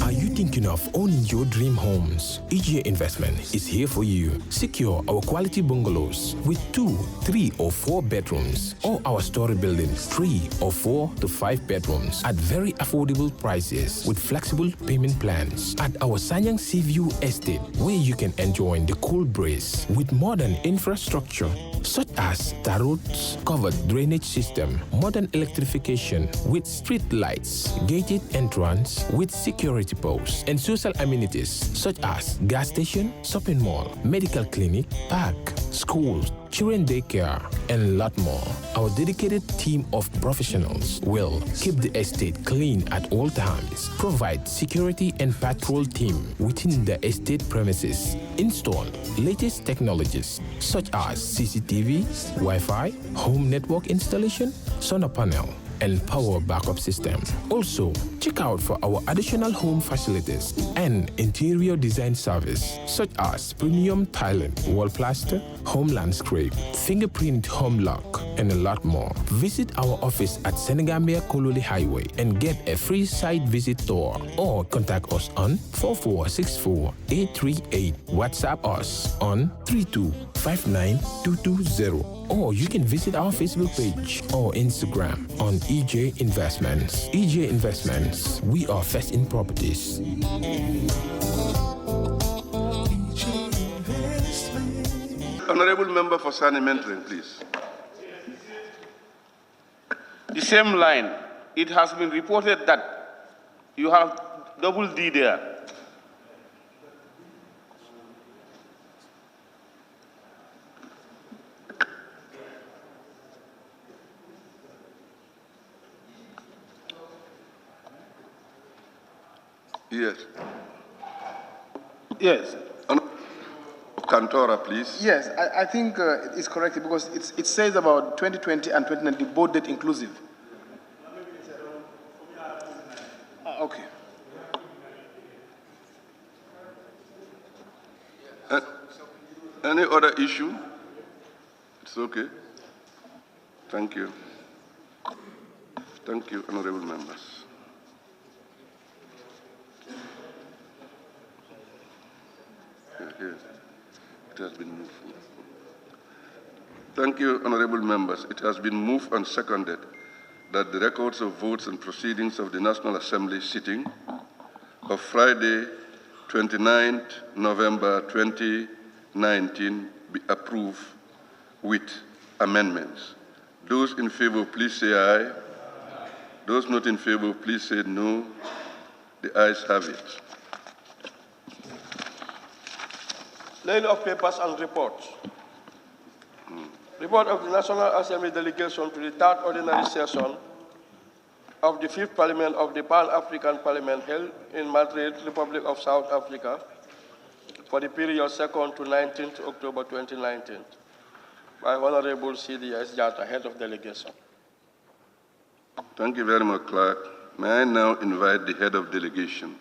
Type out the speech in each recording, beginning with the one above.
Are you thinking of owning your dream homes? EJ Investment is here for you. Secure our quality bungalows with 2, 3, or 4 bedrooms, or our story buildings, 3 or 4 to 5 bedrooms at very affordable prices with flexible payment plans at our Sanyang Seaview Estate, where you can enjoy the cool breeze with modern infrastructure such as tar roads, covered drainage system, modern electrification with street lights, gated entrance with security posts, and social amenities such as gas station, shopping mall, medical clinic, park, schools, children daycare, and a lot more. Our dedicated team of professionals will keep the estate clean at all times, provide security and patrol team within the estate premises, install latest technologies such as CCTV, Wi-Fi, home network installation, solar panel, and power backup system. Also, check out for our additional home facilities and interior design service such as premium tiling, wall plaster, home landscape, fingerprint home lock, and a lot more. Visit our office at Senegambia Kololi Highway and get a free site visit tour, or contact us on 4464838. WhatsApp us on 3259220. Or you can visit our Facebook page or Instagram on EJ Investments. EJ Investments, we are first in properties. Honorable Member for Parliamentary, please. The same line, it has been reported that you have double D there. Yes. Yes. Cantora, please. Yes, I think it's correct because it says about 2020 and 2019, both date inclusive. Okay. Any other issue? It's okay. Thank you. Thank you, honorable members. It has been moved. Thank you, honorable members. It has been moved and seconded that the records of votes and proceedings of the National Assembly sitting of Friday, 29th November 2019 be approved with amendments. Those in favor, please say aye. Those not in favor, please say no. The ayes have it. Laying of papers and reports. Report of the National Assembly delegation to the third ordinary session of the Fifth Parliament of the Pan-African Parliament held in Madrid, Republic of South Africa for the period 2nd to 19th October 2019 by Honorable CDS Jata, Head of Delegation. Thank you very much, Clerk. May I now invite the Head of Delegation.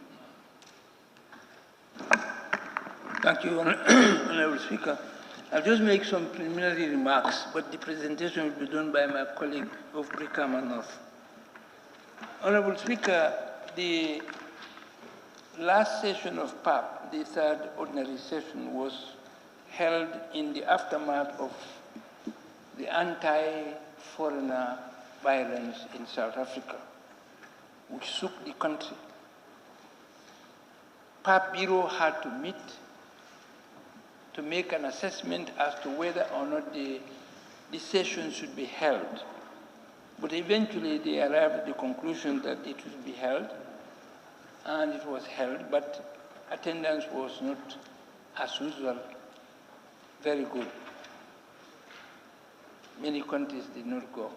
Thank you, Honorable Speaker. I'll just make some preliminary remarks, but the presentation will be done by my colleague of Brikama North. Honorable Speaker, the last session of PAP, the third ordinary session, was held in the aftermath of the anti-foreigner violence in South Africa, which shook the country. PAP Bureau had to meet to make an assessment as to whether or not the session should be held. But eventually they arrived at the conclusion that it should be held, and it was held, but attendance was not, as usual, very good. Many countries did not go.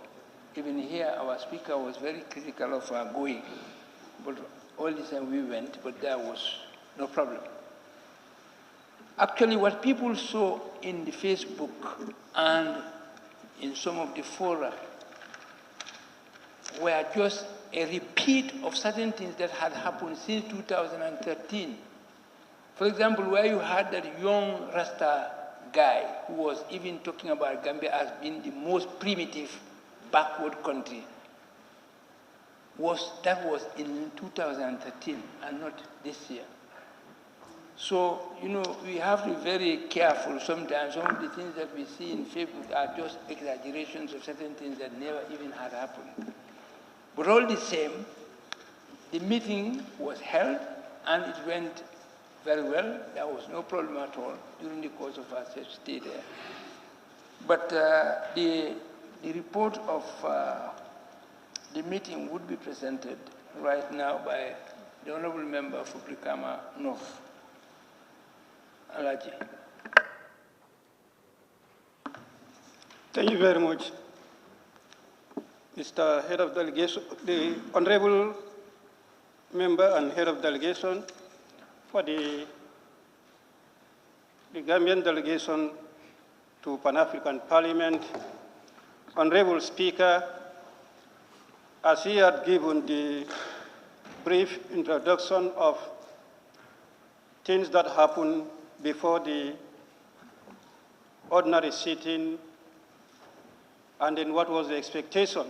Even here, our speaker was very critical of our going, but all the time we went, but there was no problem. Actually, what people saw in the Facebook and in some of the fora were just a repeat of certain things that had happened since 2013. For example, where you had that young Rasta guy who was even talking about Gambia as being the most primitive, backward country, that was in 2013 and not this year. So, you know, we have to be very careful sometimes. Some of the things that we see in Facebook are just exaggerations of certain things that never even had happened. But all the same, the meeting was held and it went very well. There was no problem at all during the course of our stay there. But the report of the meeting would be presented right now by the Honorable Member for Brikama North, Alaji. Thank you very much, Mr. Head of Delegation, the Honorable Member and Head of Delegation for the Gambian delegation to Pan-African Parliament, Honorable Speaker, as he had given the brief introduction of things that happened before the ordinary sitting and then what was the expectation.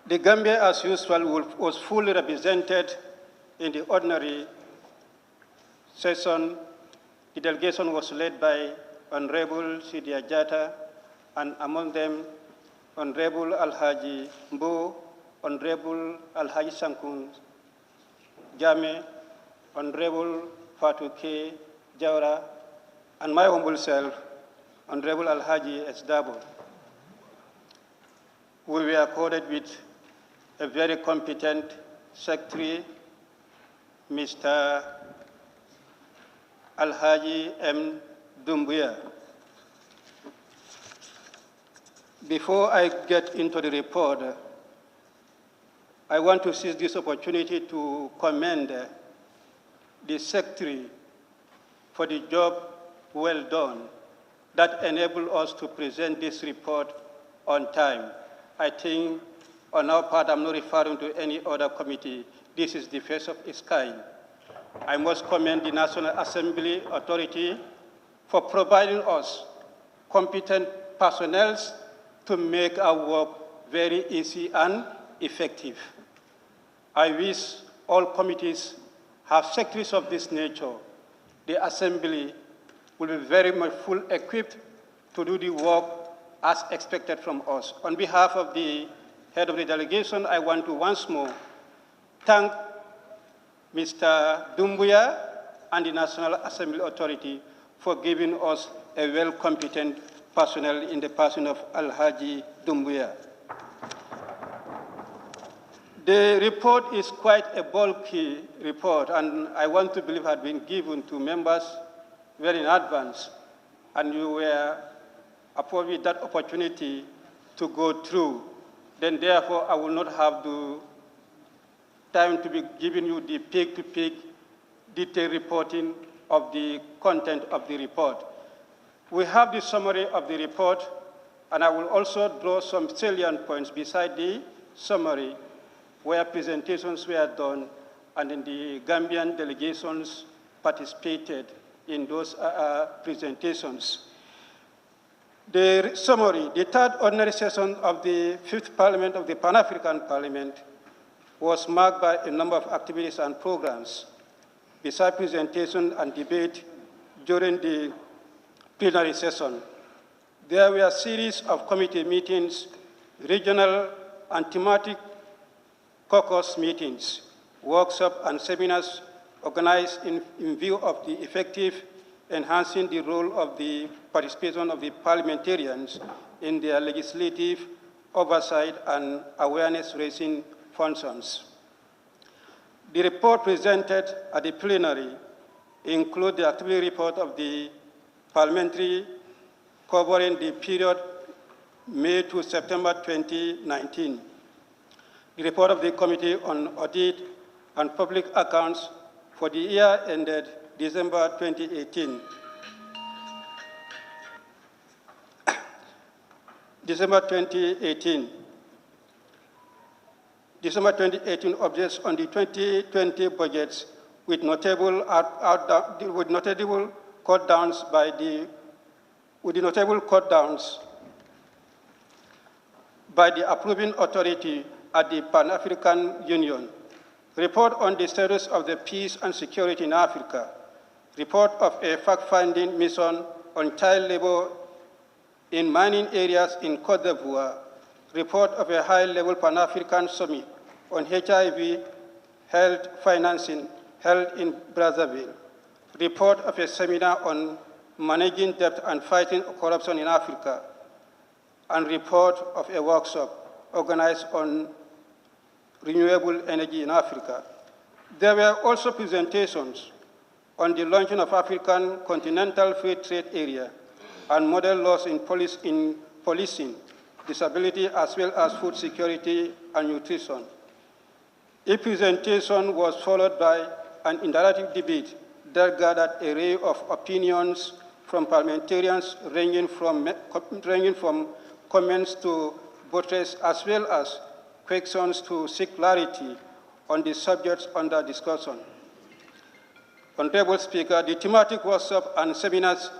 The Gambia, as usual, was fully represented in the ordinary session. The delegation was led by Honorable Sidi Ajata, and among them, Honorable Alhaji Mbo, Honorable Alhaji Sankun Jame, Honorable Fatou K. Jawara, and my humble self, Honorable Alhaji Esdabo. We were accorded with a very competent secretary, Mr. Alhaji M. Dumbuya. Before I get into the report, I want to seize this opportunity to commend the Secretary for the job well done that enabled us to present this report on time. I think on our part, I'm not referring to any other committee. This is the first of its kind. I must commend the National Assembly Authority for providing us competent personnel to make our work very easy and effective. I wish all committees have secretaries of this nature. The Assembly will be very much full equipped to do the work as expected from us. On behalf of the head of the delegation, I want to once more thank Mr. Dumbuya and the National Assembly Authority for giving us a well-competent personnel in the person of Alhaji Dumbuya. The report is quite a bulky report, and I want to believe had been given to members well in advance, and you were afforded that opportunity to go through. Then therefore, I will not have the time to be giving you the peak-to-peak detailed reporting of the content of the report. We have the summary of the report, and I will also draw some salient points beside the summary where presentations were done, and then the Gambian delegations participated in those presentations. The summary, the third ordinary session of the Fifth Parliament of the Pan-African Parliament was marked by a number of activities and programs, besides presentation and debate during the plenary session. There were a series of committee meetings, regional and thematic caucus meetings, workshops, and seminars organized in view of the effective enhancing the role of the participation of the parliamentarians in their legislative oversight and awareness-raising functions. The report presented at the plenary includes the activity report of the Parliamentary covering the period May to September 2019, the report of the Committee on Audit and Public Accounts for the year ended December 2018. December 2018 updates on the 2020 budgets with notable cut downs by the approving authority at the Pan-African Union, report on the status of the peace and security in Africa, report of a fact-finding mission on child labor in mining areas in Côte d'Ivoire, report of a high-level Pan-African summit on HIV health financing held in Brazzaville, report of a seminar on managing debt and fighting corruption in Africa, and report of a workshop organized on renewable energy in Africa. There were also presentations on the launching of African Continental Free Trade Area and model laws in policing, disability, as well as food security and nutrition. A presentation was followed by an interactive debate that gathered an array of opinions from parliamentarians ranging from comments to buttress, as well as questions to seek clarity on the subjects under discussion. Honorable Speaker, the thematic workshop and seminars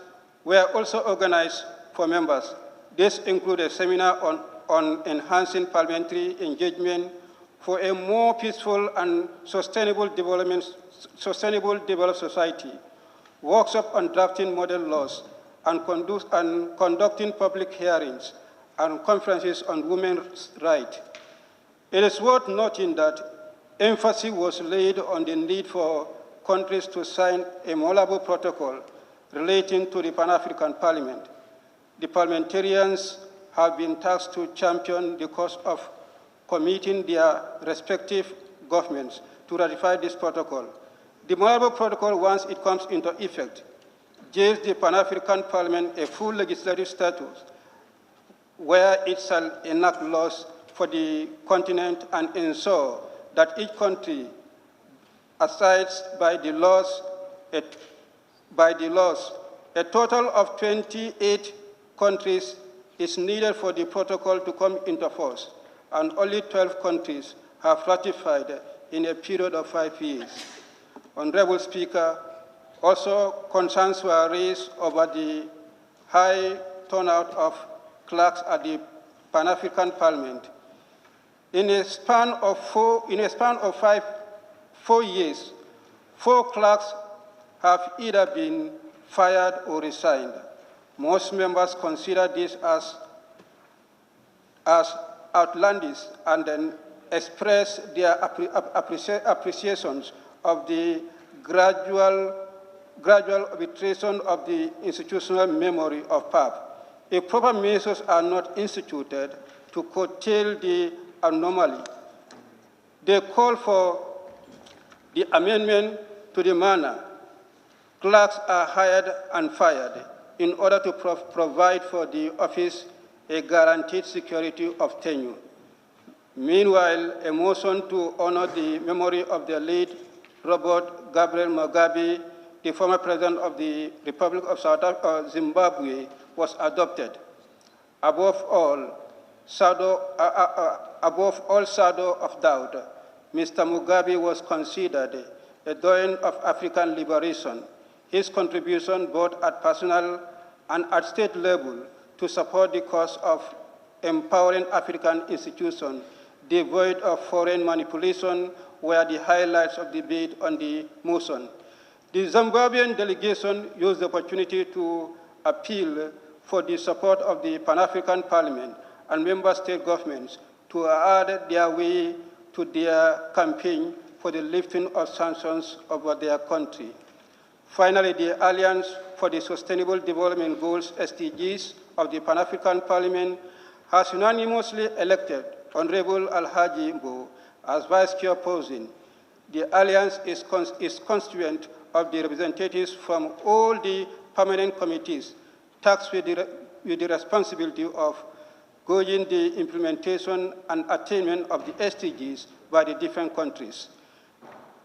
were also organized for members. This included a seminar on enhancing parliamentary engagement for a more peaceful and sustainable developed society, workshop on drafting model laws, and conducting public hearings and conferences on women's rights. It is worth noting that emphasis was laid on the need for countries to sign a Malabo protocol relating to the Pan-African Parliament. The parliamentarians have been tasked to champion the cause of committing their respective governments to ratify this protocol. The Malabo Protocol, once it comes into effect, gives the Pan-African Parliament a full legislative status where it shall enact laws for the continent and ensure that each country assists by the laws. A total of 28 countries is needed for the protocol to come into force, and only 12 countries have ratified in a period of 5 years. Honorable Speaker, also concerns were raised over the high turnout of clerks at the Pan-African Parliament. In a span of 4 years, 4 clerks have either been fired or resigned. Most members consider this as outlandish and then express their appreciations of the gradual arbitration of the institutional memory of PAP. If proper measures are not instituted to curtail the anomaly, they call for the amendment to the manner clerks are hired and fired in order to provide for the office a guaranteed security of tenure. Meanwhile, a motion to honor the memory of the late Robert Gabriel Mugabe, the former president of the Republic of Zimbabwe, was adopted. Above all shadow of doubt, Mr. Mugabe was considered a doyen of African liberation. His contribution both at personal and at state level to support the cause of empowering African institutions devoid of foreign manipulation were the highlights of the debate on the motion. The Zimbabwean delegation used the opportunity to appeal for the support of the Pan-African Parliament and member state governments to add their way to their campaign for the lifting of sanctions over their country. Finally, the Alliance for the Sustainable Development Goals, SDGs, of the Pan-African Parliament has unanimously elected Honorable Alhaji Mbo as Vice Chairperson. The Alliance is constituent of the representatives from all the permanent committees tasked with the responsibility of gauging the implementation and attainment of the SDGs by the different countries.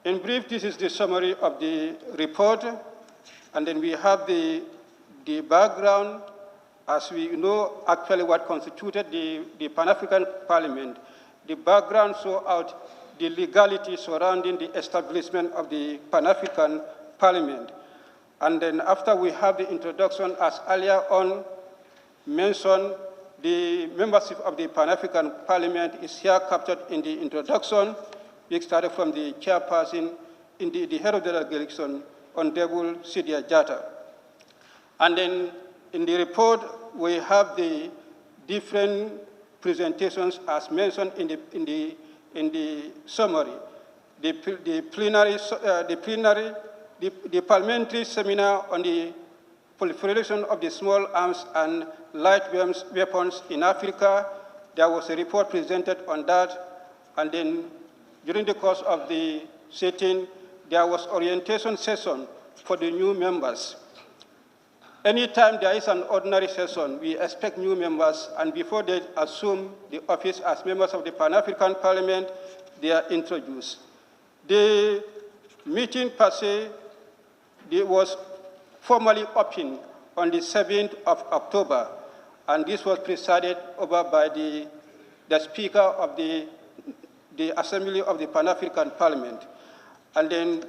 In brief, this is the summary of the report, and then we have the background. As we know actually what constituted the Pan-African Parliament, the background shows out the legality surrounding the establishment of the Pan-African Parliament. And then after we have the introduction, as earlier on mentioned, the membership of the Pan-African Parliament is here captured in the introduction. We started from the chairperson, the head of the delegation, Honorable Sidia Jatta. And then in the report, we have the different presentations as mentioned in the summary. The parliamentary seminar on the proliferation of the small arms and light weapons in Africa. There was a report presented on that. And then during the course of the sitting, there was orientation session for the new members. Anytime there is an ordinary session, we expect new members, and before they assume the office as members of the Pan-African Parliament, they are introduced. The meeting per se was formally opened on the 7th of October, and this was presided over by the Speaker of the Assembly of the Pan-African Parliament. And then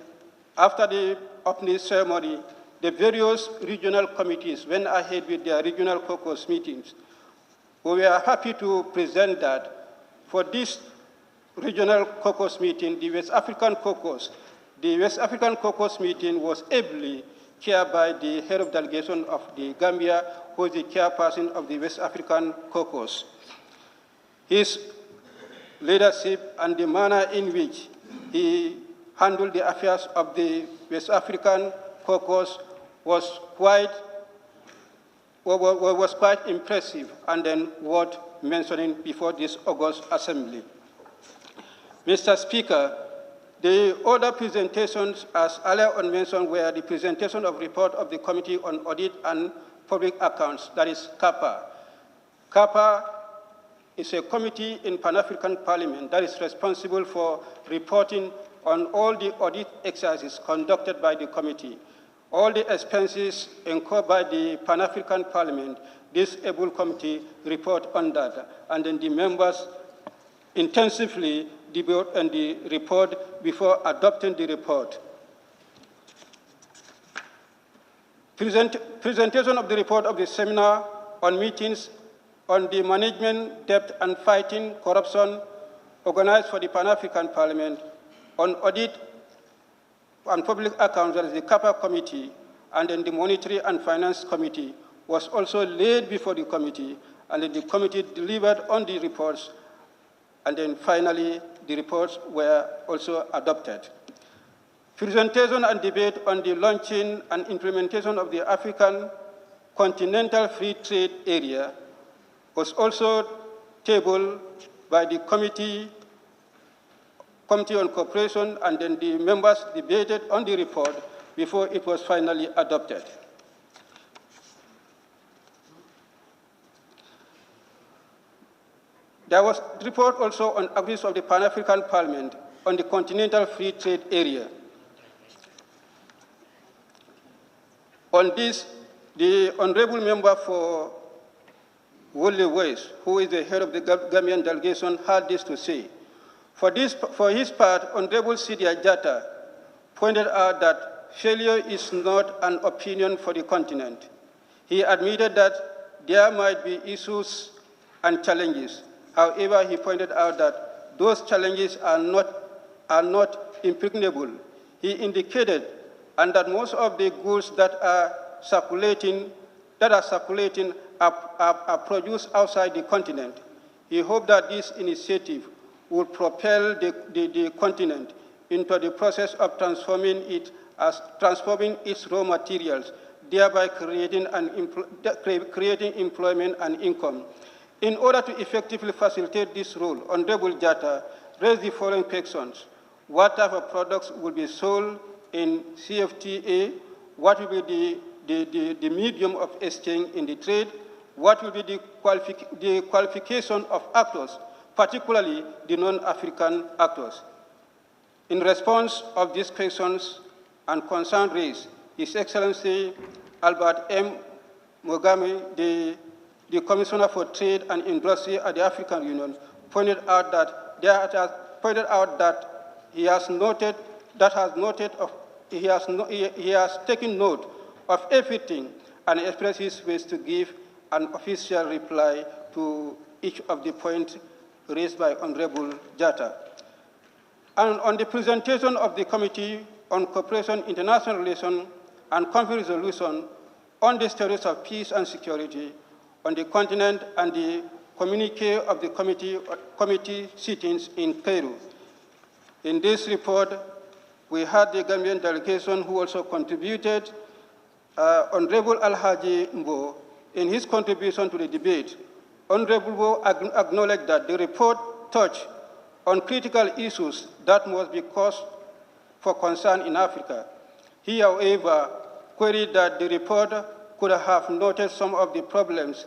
after the opening ceremony, the various regional committees went ahead with their regional caucus meetings. We were happy to present that for this regional caucus meeting, the West African caucus meeting was ably chaired by the head of delegation of the Gambia, who is the chairperson of the West African caucus. His leadership and the manner in which he handled the affairs of the West African caucus was quite impressive and then worth mentioning before this August Assembly. Mr. Speaker, the other presentations, as earlier on mentioned, were the presentation of report of the Committee on Audit and Public Accounts, that is CAPA. CAPA is a committee in Pan-African Parliament that is responsible for reporting on all the audit exercises conducted by the committee. All the expenses incurred by the Pan-African Parliament, this able committee report on that, and then the members intensively debate on the report before adopting the report. Presentation of the report of the seminar on meetings on the management, debt, and fighting corruption organized for the Pan-African Parliament, on audit and public accounts, that is the CAPA committee, and then the Monetary and Finance Committee was also laid before the committee, and then the committee delivered on the reports, and then finally the reports were also adopted. Presentation and debate on the launching and implementation of the African Continental Free Trade Area was also tabled by the Committee on Cooperation, and then the members debated on the report before it was finally adopted. There was a report also on activities of the Pan-African Parliament on the Continental Free Trade Area. On this, the honorable member for Worldly Ways, who is the head of the Gambian delegation, had this to say. For his part, Honorable Sidia Jatta pointed out that failure is not an opinion for the continent. He admitted that there might be issues and challenges. However, he pointed out that those challenges are not impregnable. He indicated and that most of the goods that are circulating are produced outside the continent. He hoped that this initiative would propel the continent into the process of transforming its raw materials, thereby creating employment and income. In order to effectively facilitate this role, Honorable Jatta raised the following questions: what type of products will be sold in CFTA? What will be the medium of exchange in the trade? What will be the qualification of actors, particularly the non-African actors? In response of these questions and concerns raised, His Excellency Albert M. Mogame, the Commissioner for Trade and Industry at the African Union, pointed out that he has taken note of everything and expressed his wish to give an official reply to each of the points raised by Honorable Jatta. And on the presentation of the Committee on Cooperation, International Relations, and Conflict Resolution on the status of peace and security on the continent and the communique of the committee sittings in Kerr. In this report, we had the Gambian delegation who also contributed. Honorable Alhaji Mbo, in his contribution to the debate, Honorable Mbo acknowledged that the report touched on critical issues that must be cause for concern in Africa. He, however, queried that the report could have noted some of the problems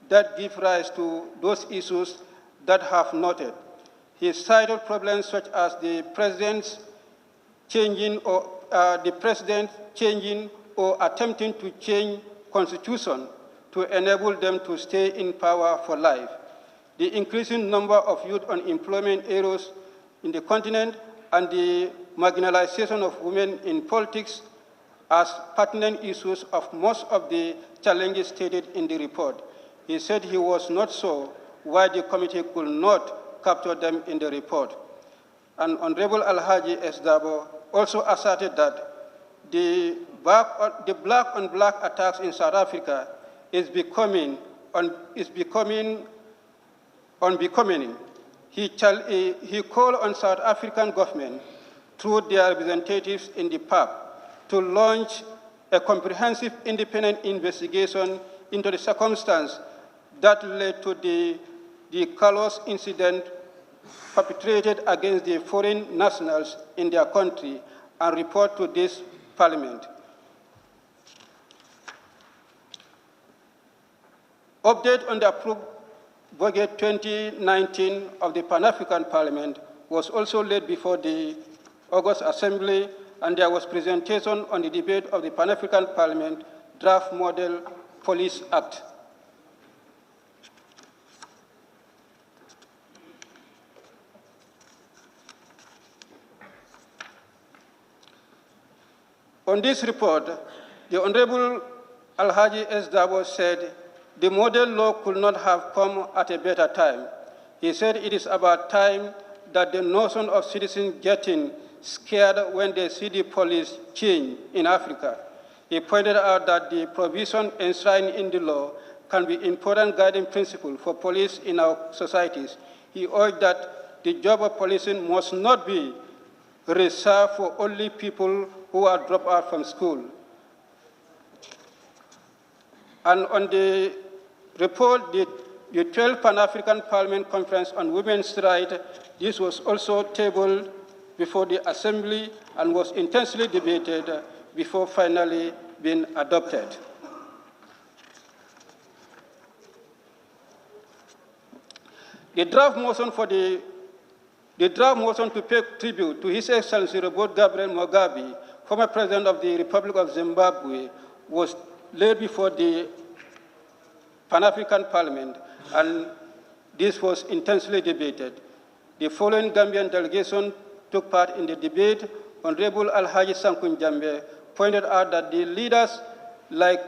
that give rise to those issues that have noted. He cited problems such as the president changing or attempting to change constitution to enable them to stay in power for life, the increasing number of youth unemployment areas in the continent, and the marginalization of women in politics as pertinent issues of most of the challenges stated in the report. He said he was not sure why the committee could not capture them in the report. And Honorable Alhaji S. Dabo also asserted that the black-on-black attacks in South Africa is becoming unbecoming. He called on South African government through their representatives in the PAP to launch a comprehensive independent investigation into the circumstance that led to the callous incident perpetrated against the foreign nationals in their country and report to this Parliament. Update on the approved budget 2019 of the Pan-African Parliament was also laid before the August Assembly, and there was presentation on the debate of the Pan-African Parliament Draft Model Police Act. On this report, the Honorable Alhaji S. Dabo said the model law could not have come at a better time. He said it is about time that the notion of citizens getting scared when they see the police change in Africa. He pointed out that the provision enshrined in the law can be important guiding principle for police in our societies. He urged that the job of policing must not be reserved for only people who are dropped out from school. And on the report, the 12th Pan-African Parliament Conference on Women's Rights, this was also tabled before the Assembly and was intensely debated before finally being adopted. The draft motion to pay tribute to His Excellency Robert Gabriel Mugabe, former President of the Republic of Zimbabwe, was laid before the Pan-African Parliament, and this was intensely debated. The following Gambian delegation took part in the debate. Honorable Alhaji Sankun Jambe pointed out that the leaders like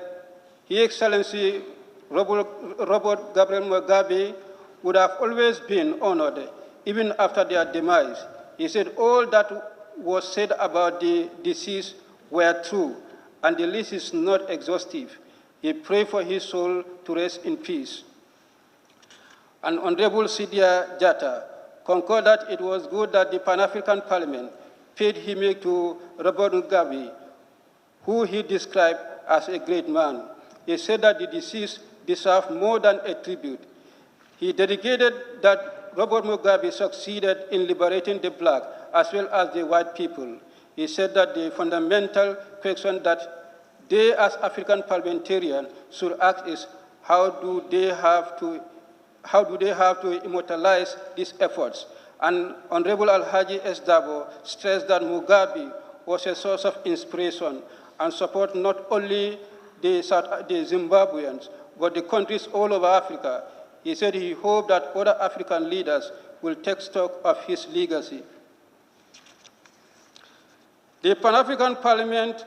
His Excellency Robert Gabriel Mugabe would have always been honored, even after their demise. He said all that was said about the deceased were true, and the list is not exhaustive. He prayed for his soul to rest in peace. And Honorable Sidia Jatta concurred that it was good that the Pan-African Parliament paid homage to Robert Mugabe, who he described as a great man. He said that the deceased deserved more than a tribute. He dedicated that Robert Mugabe succeeded in liberating the black as well as the white people. He said that the fundamental question that they as African parliamentarians should ask is how do they have to immortalize these efforts? And Honorable Alhaji S. Dabo stressed that Mugabe was a source of inspiration and support not only the Zimbabweans, but the countries all over Africa. He said he hoped that other African leaders will take stock of his legacy. The Pan-African Parliament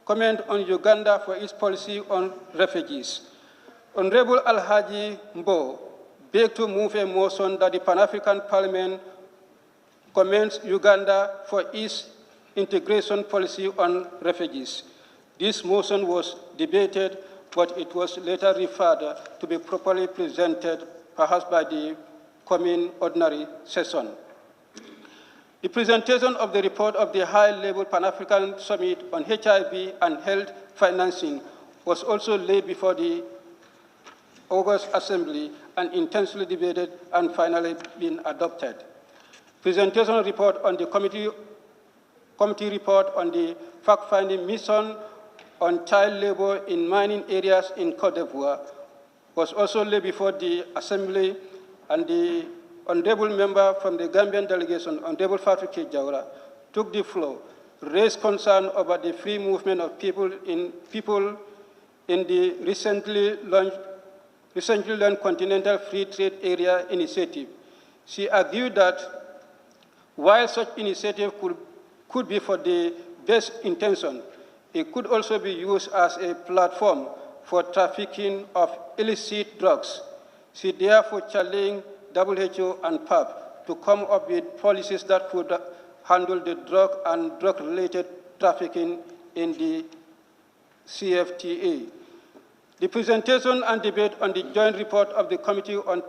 comment on Uganda for its policy on refugees. Honorable Alhaji Mbo beg to move a motion that the Pan-African Parliament commends Uganda for its integration policy on refugees. This motion was debated, but it was later referred to be properly presented, perhaps by the coming ordinary session. The presentation of the report of the high-level Pan-African Summit on HIV and health financing was also laid before the August Assembly and intensely debated and finally been adopted. Presentation report on the committee report on the fact-finding mission on child labor in mining areas in Côte d'Ivoire was also laid before the Assembly, and the honorable member from the Gambian delegation, Honorable Fatou, took the floor, raised concern about the free movement of people in the recently launched Continental Free Trade Area initiative. She argued that while such initiative could be for the best intention, it could also be used as a platform for trafficking of illicit drugs. She therefore challenged WHO and PAP to come up with policies that could handle the drug and drug-related trafficking in the CFTA. The presentation and debate on the joint report of the Committee on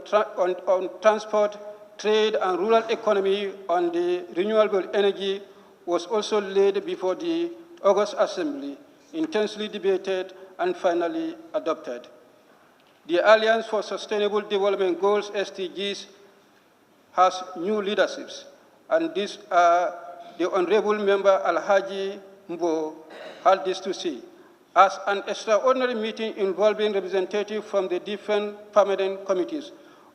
Transport, Trade and Rural Economy on the renewable energy was also laid before the August Assembly, intensely debated and finally adopted. The Alliance for Sustainable Development Goals, SDGs, has new leaderships, and these are the Honorable Member Alhaji Mbo had this to say. As an extraordinary meeting involving representatives from the different permanent committees,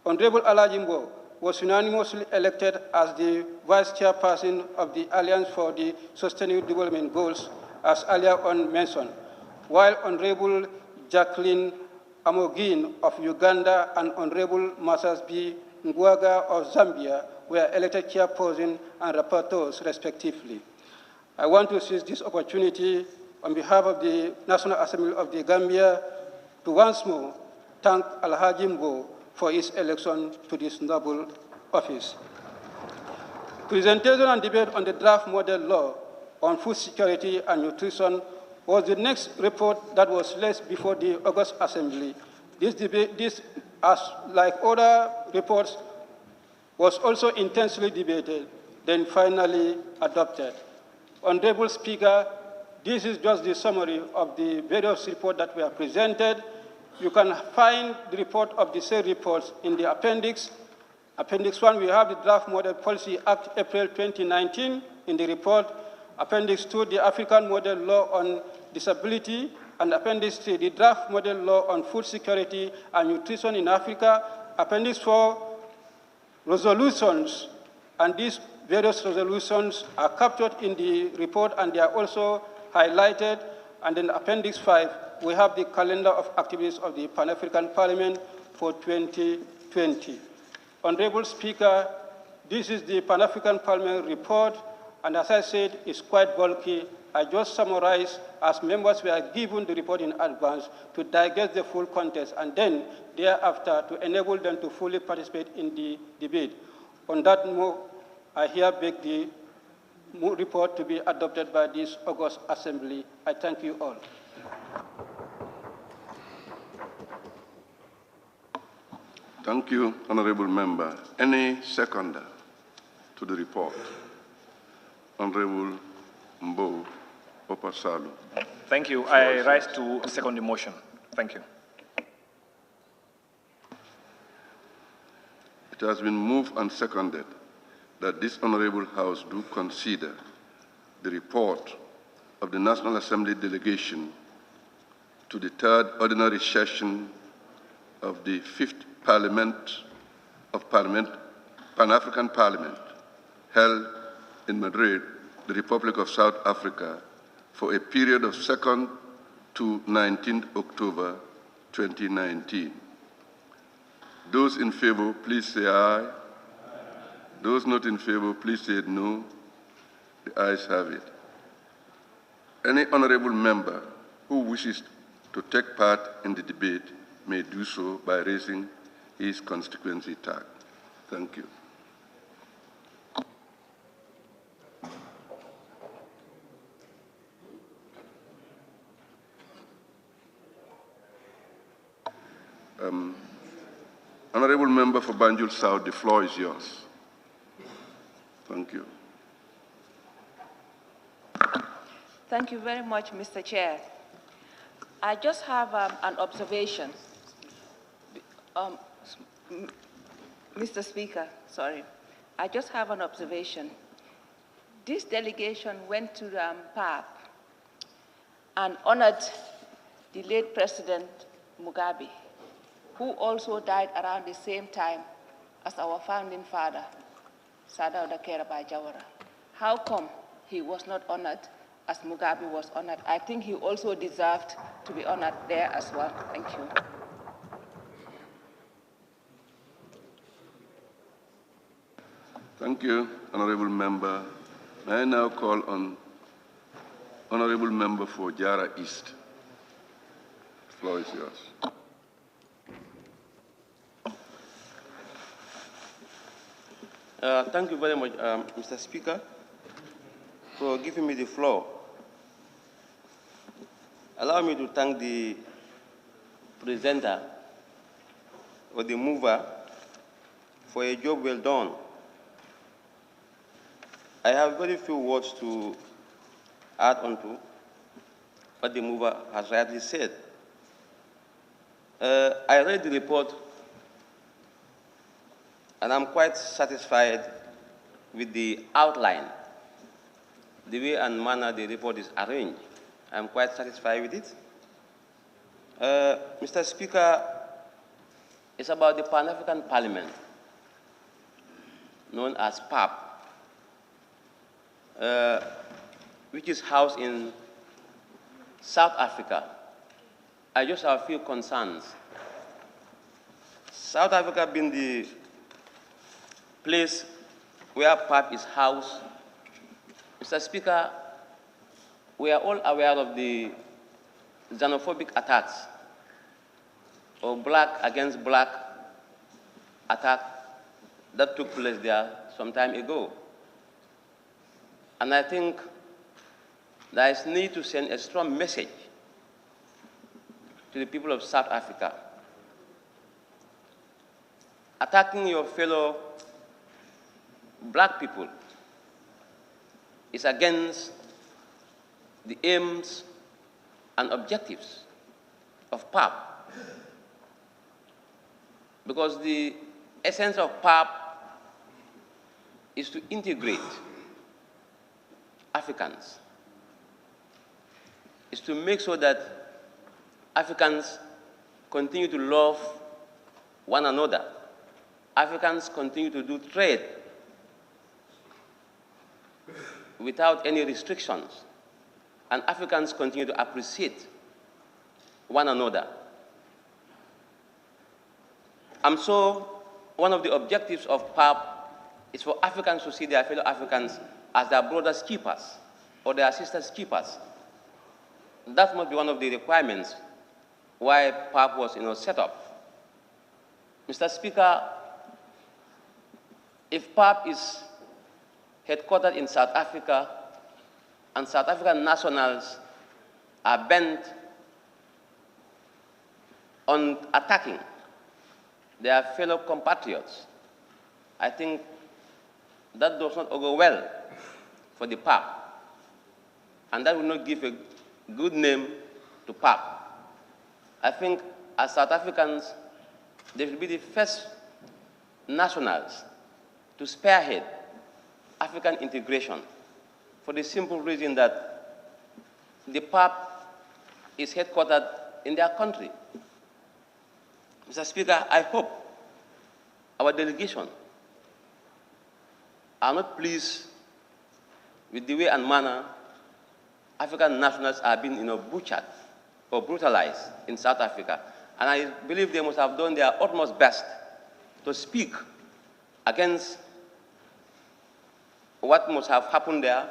Honorable Alhaji Mbo was unanimously elected as the Vice Chairperson of the Alliance for the Sustainable Development Goals, as earlier on mentioned, while Honorable Jacqueline Amogin of Uganda and Honorable Masas B. Ngwaga of Zambia were elected chairpersons and rapporteurs, respectively. I want to seize this opportunity on behalf of the National Assembly of the Gambia to once more thank Alhaji Mbo for his election to this noble office. Presentation and debate on the draft model law on food security and nutrition was the next report that was placed before the August Assembly. This, as like other reports, was also intensely debated, then finally adopted. Honorable Speaker, this is just the summary of the various reports that were presented. You can find the report of the said reports in the appendix. Appendix 1, we have the Draft Model Policy Act, April 2019, in the report. Appendix 2, the African Model Law on Disability, and Appendix 3, the Draft Model Law on Food Security and Nutrition in Africa. Appendix 4, resolutions, and these various resolutions are captured in the report and they are also highlighted. And in Appendix 5, we have the calendar of activities of the Pan-African Parliament for 2020. Honorable Speaker, this is the Pan-African Parliament report, and as I said, it's quite bulky. I just summarized as members were given the report in advance to digest the full context and then thereafter to enable them to fully participate in the debate. On that note, I here beg the report to be adopted by this August Assembly. I thank you all. Thank you, Honorable Member. Any seconder to the report? Honorable Mbo Opasalu. Thank you. I rise to second the motion. Thank you. It has been moved and seconded that this Honorable House do consider the report of the National Assembly delegation to the third ordinary session of the Fifth Pan-African Parliament held in Madrid, the Republic of South Africa, for a period of 2nd to 19th October 2019. Those in favor, please say aye. Those not in favor, please say no. The ayes have it. Any honorable member who wishes to take part in the debate may do so by raising his constituency tag. Thank you. Honorable Member for Banjul South, the floor is yours. Thank you. Thank you very much, Mr. Chair. I just have an observation. Mr. Speaker, sorry. I just have an observation. This delegation went to PAP and honored the late President Mugabe, who also died around the same time as our founding father, Sadauda Kerr. How come he was not honored as Mugabe was honored? I think he also deserved to be honored there as well. Thank you. Thank you, Honorable Member. May I now call on Honorable Member for Jara East. The floor is yours. Thank you very much, Mr. Speaker, for giving me the floor. Allow me to thank the presenter or the mover for a job well done. I have very few words to add on to what the mover has rightly said. I read the report and I'm quite satisfied with the outline, the way and manner the report is arranged. I'm quite satisfied with it. Mr. Speaker, it's about the Pan-African Parliament, known as PAP, which is housed in South Africa. I just have a few concerns. South Africa being the place where PAP is housed, Mr. Speaker, we are all aware of the xenophobic attacks or black against black attack that took place there some time ago. And I think there is need to send a strong message to the people of South Africa. Attacking your fellow black people is against the aims and objectives of PAP. Because the essence of PAP is to integrate Africans, is to make sure that Africans continue to love one another. Africans continue to do trade without any restrictions, and Africans continue to appreciate one another. And so one of the objectives of PAP is for Africans to see their fellow Africans as their brothers' keepers or their sisters' keepers. That must be one of the requirements why PAP was set up. Mr. Speaker, if PAP is headquartered in South Africa and South African nationals are bent on attacking their fellow compatriots, I think that does not go well for the PAP, and that will not give a good name to PAP. I think as South Africans, they will be the first nationals to spearhead African integration for the simple reason that the PAP is headquartered in their country. Mr. Speaker, I hope our delegation are not pleased with the way and manner African nationals are being butchered or brutalized in South Africa. And I believe they must have done their utmost best to speak against what must have happened there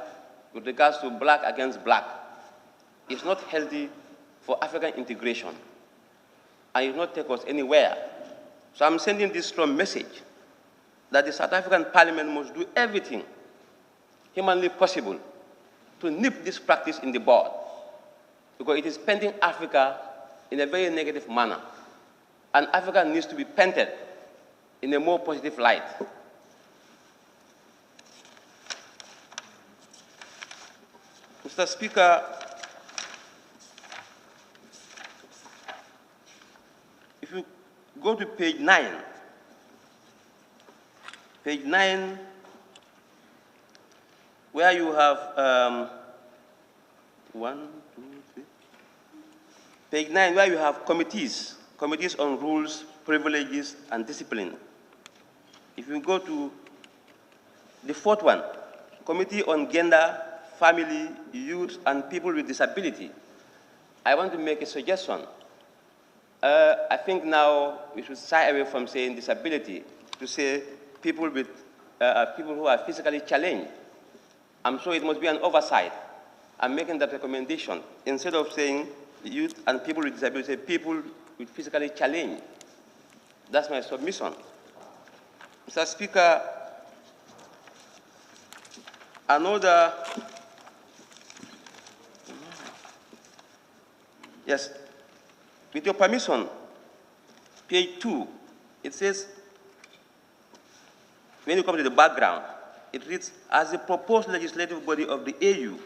with regards to black against black. It's not healthy for African integration, and it will not take us anywhere. So I'm sending this strong message that the South African Parliament must do everything humanly possible to nip this practice in the bud, because it is painting Africa in a very negative manner. And Africa needs to be painted in a more positive light. Mr. Speaker, if you go to page 9, where you have page 9, where you have committees on rules, privileges, and discipline. If you go to the fourth one, Committee on Gender, Family, Youth, and People with Disability, I want to make a suggestion. I think now we should shy away from saying disability to say people who are physically challenged. I'm sure it must be an oversight. I'm making that recommendation. Instead of saying youth and people with disability, say people with physically challenged. That's my submission. Mr. Speaker, another, yes, with your permission, page 2, it says, when you come to the background, it reads, as the proposed legislative body of the AU,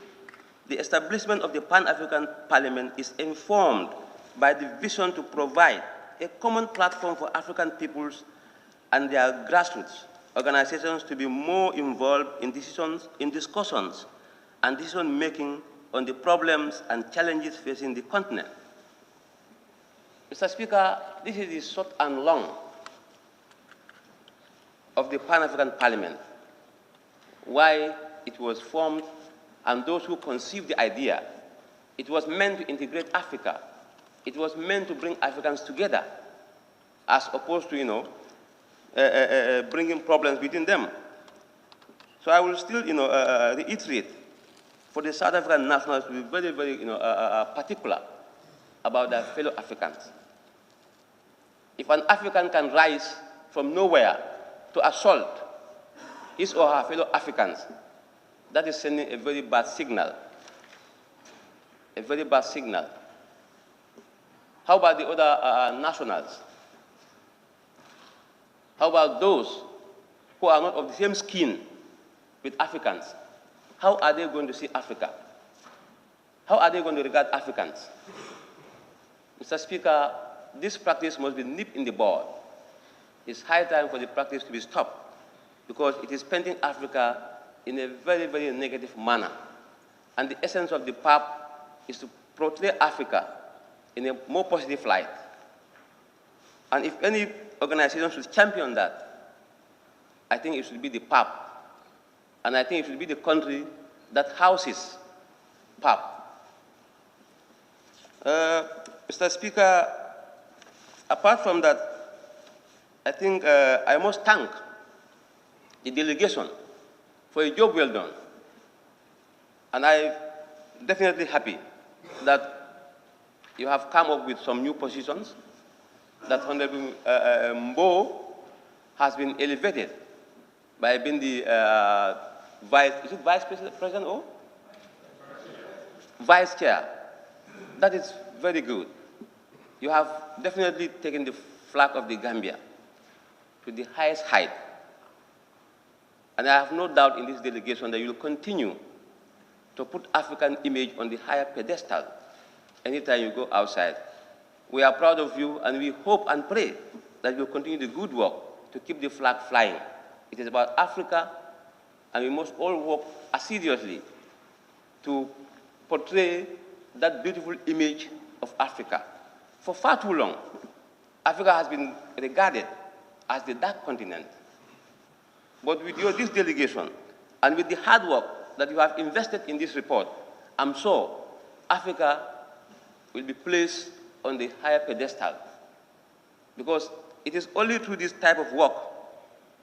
the establishment of the Pan-African Parliament is informed by the vision to provide a common platform for African peoples and their grassroots organizations to be more involved in discussions and decision-making on the problems and challenges facing the continent. Mr. Speaker, this is the short and long of the Pan-African Parliament, why it was formed, and those who conceived the idea. It was meant to integrate Africa. It was meant to bring Africans together, as opposed to, bringing problems between them. So I will still, reiterate for the South African nationals to be very, very, particular about their fellow Africans. If an African can rise from nowhere to assault his or her fellow Africans, that is sending a very bad signal. A very bad signal. How about the other nationals? How about those who are not of the same skin with Africans? How are they going to see Africa? How are they going to regard Africans? Mr. Speaker, this practice must be nipped in the bud. It's high time for the practice to be stopped, because it is painting Africa in a very, very negative manner. And the essence of the PAP is to portray Africa in a more positive light. And if any organization should champion that, I think it should be the PAP. And I think it should be the country that houses PAP. Mr. Speaker, apart from that, I think I must thank the delegation for a job well done. And I'm definitely happy that you have come up with some new positions, that Honorable Mbo has been elevated by being the vice president or? Vice chair. That is very good. You have definitely taken the flag of the Gambia to the highest height. And I have no doubt in this delegation that you will continue to put African image on the higher pedestal anytime you go outside. We are proud of you, and we hope and pray that you will continue the good work to keep the flag flying. It is about Africa, and we must all work assiduously to portray that beautiful image of Africa. For far too long, Africa has been regarded as the dark continent. But with this delegation, and with the hard work that you have invested in this report, I'm sure Africa will be placed on the higher pedestal. Because it is only through this type of work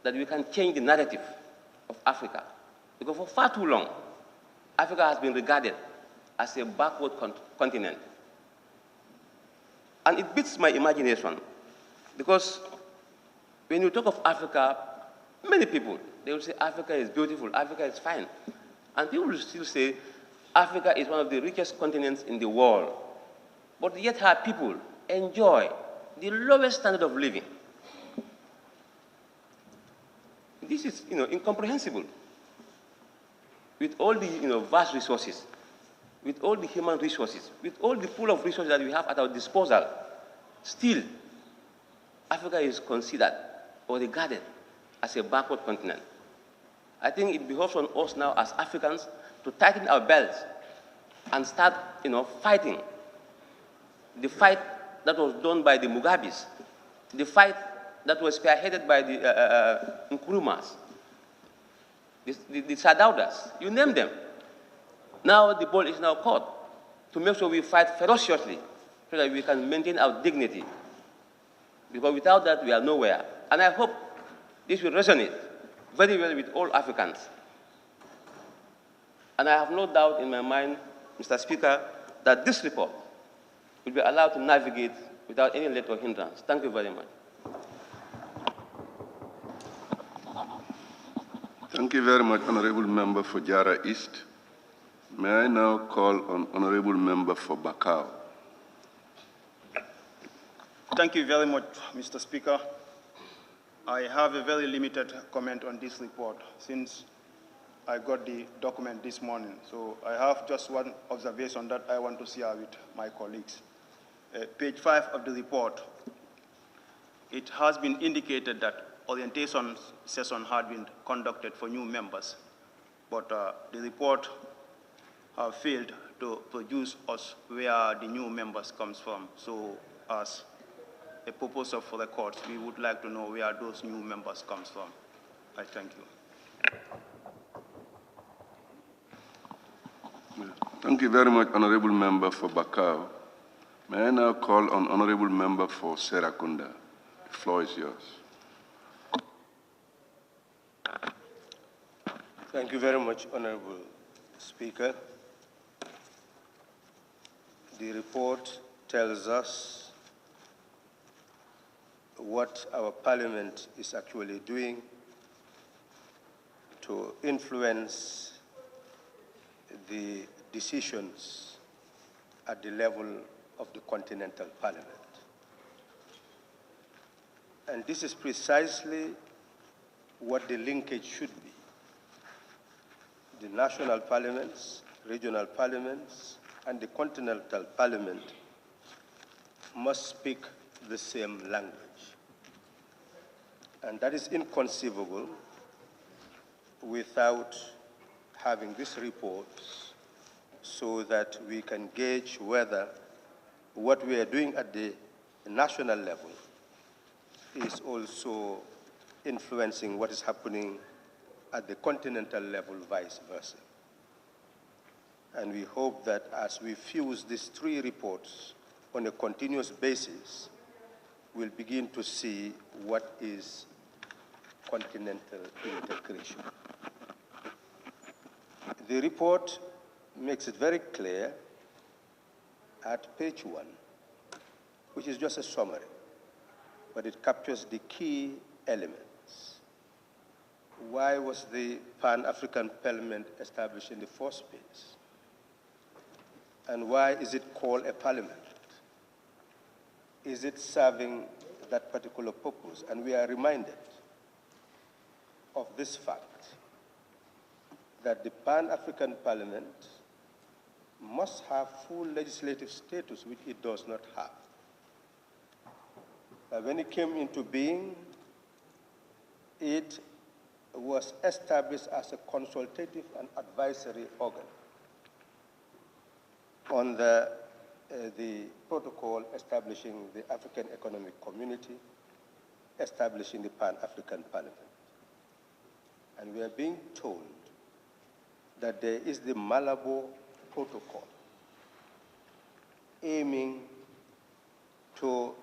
that we can change the narrative of Africa. Because for far too long, Africa has been regarded as a backward continent. And it beats my imagination, because When you talk of Africa, many people, they will say Africa is beautiful, Africa is fine. And people will still say Africa is one of the richest continents in the world. But yet our people enjoy the lowest standard of living. This is, incomprehensible. With all the, vast resources, with all the human resources, with all the pool of resources that we have at our disposal, still, Africa is considered or regarded as a backward continent. I think it behoves on us now as Africans to tighten our belts and start, fighting. The fight that was done by the Mugabes, the fight that was spearheaded by the Nkrumahs, the Sadaudas, you name them. Now the ball is now caught to make sure we fight ferociously so that we can maintain our dignity. Because without that, we are nowhere. And I hope this will resonate very well with all Africans. And I have no doubt in my mind, Mr. Speaker, that this report will be allowed to navigate without any let or hindrance. Thank you very much. Thank you very much, Honorable Member for Jara East. May I now call on Honorable Member for Bakau. Thank you very much, Mr. Speaker. I have a very limited comment on this report since I got the document this morning. So I have just one observation that I want to share with my colleagues. Page 5 of the report, it has been indicated that orientation session had been conducted for new members, but the report have failed to produce us where the new members comes from. So as a purpose of records, we would like to know where those new members comes from. I thank you. Thank you very much, Honorable Member for Bakau. May I now call on Honorable Member for Serakunda. The floor is yours. Thank you very much, Honorable Speaker. The report tells us what our Parliament is actually doing to influence the decisions at the level of the Continental Parliament. And this is precisely what the linkage should be. The national parliaments, regional parliaments, and the Continental Parliament must speak the same language. And that is inconceivable without having these reports so that we can gauge whether what we are doing at the national level is also influencing what is happening at the continental level, vice versa. And we hope that as we fuse these three reports on a continuous basis, we'll begin to see what is continental integration. The report makes it very clear at page 1, which is just a summary, but it captures the key elements. Why was the Pan-African Parliament established in the first place? And why is it called a parliament? Is it serving that particular purpose? And we are reminded of this fact, that the Pan-African Parliament must have full legislative status, which it does not have. When it came into being, it was established as a consultative and advisory organ on the protocol establishing the African Economic Community, establishing the Pan-African Parliament. And we are being told that there is the Malabo Protocol aiming to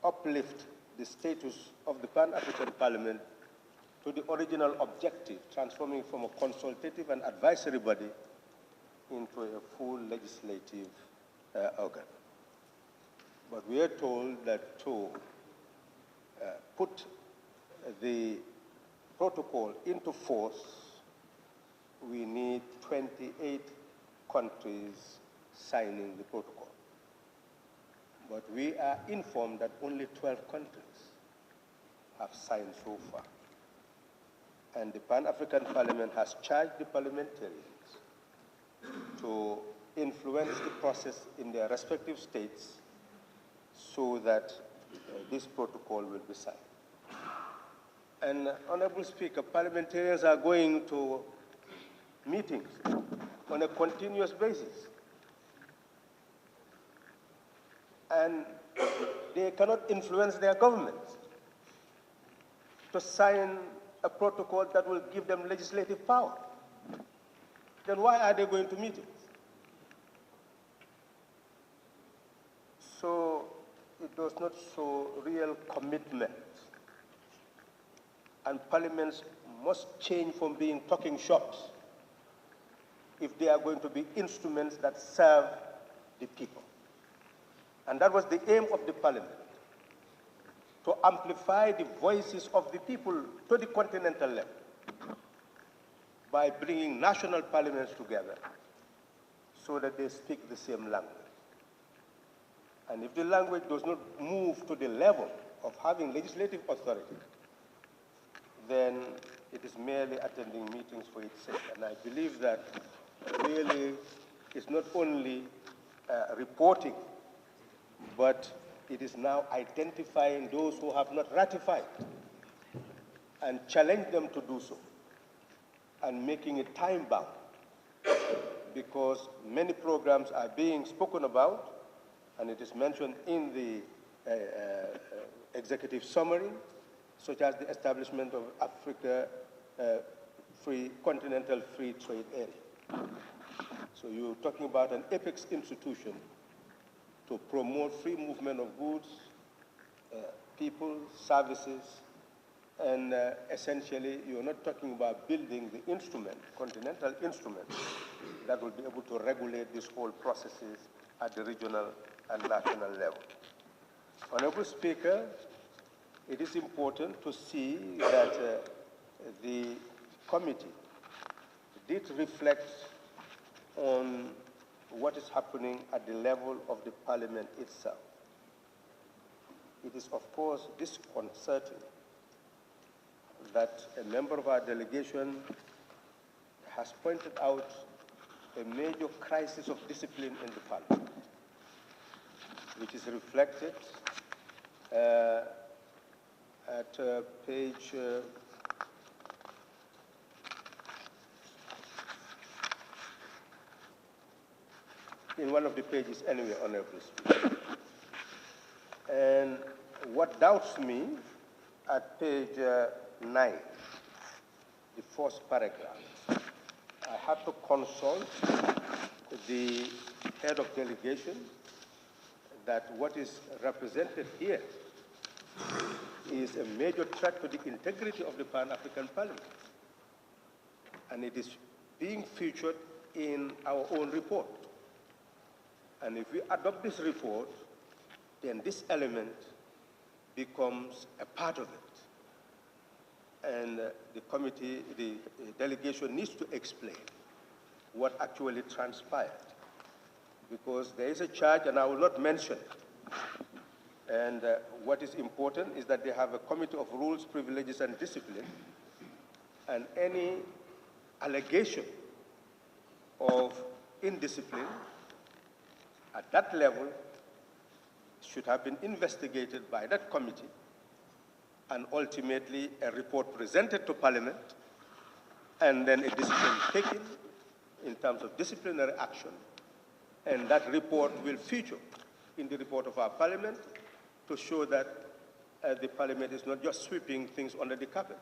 uplift the status of the Pan-African Parliament to the original objective, transforming from a consultative and advisory body into a full legislative organ. But we are told that to put the protocol into force, we need 28 countries signing the protocol. But we are informed that only 12 countries have signed so far. And the Pan-African Parliament has charged the parliamentarians to influence the process in their respective states so that this protocol will be signed. And Honorable Speaker, parliamentarians are going to meetings on a continuous basis. And they cannot influence their governments to sign a protocol that will give them legislative power. Then why are they going to meetings? So it does not show real commitment. And parliaments must change from being talking shops if they are going to be instruments that serve the people. And that was the aim of the parliament, to amplify the voices of the people to the continental level by bringing national parliaments together so that they speak the same language. And if the language does not move to the level of having legislative authority, then it is merely attending meetings for its sake. And I believe that really it's not only reporting, but it is now identifying those who have not ratified and challenge them to do so and making it time-bound, because many programs are being spoken about, and it is mentioned in the executive summary, such as the establishment of Africa Continental Free Trade Area. So you're talking about an apex institution to promote free movement of goods, people, services, and essentially you're not talking about building the instrument, continental instrument, that will be able to regulate these whole processes at the regional and national level. Honorable Speaker, it is important to see that the committee did reflect on what is happening at the level of the parliament itself. It is, of course, disconcerting that a member of our delegation has pointed out a major crisis of discipline in the parliament, which is reflected at page in one of the pages anyway, Honorable Speaker. And what doubts me, at page 9, the first paragraph, I had to consult the head of delegation that what is represented here is a major threat to the integrity of the Pan-African Parliament. And it is being featured in our own report. And if we adopt this report, then this element becomes a part of it. And the committee, the delegation needs to explain what actually transpired. Because there is a charge, and I will not mention it. And what is important is that they have a committee of rules, privileges, and discipline. And any allegation of indiscipline at that level should have been investigated by that committee, and ultimately a report presented to Parliament, and then a decision taken in terms of disciplinary action. And that report will feature in the report of our Parliament to show that the Parliament is not just sweeping things under the carpet,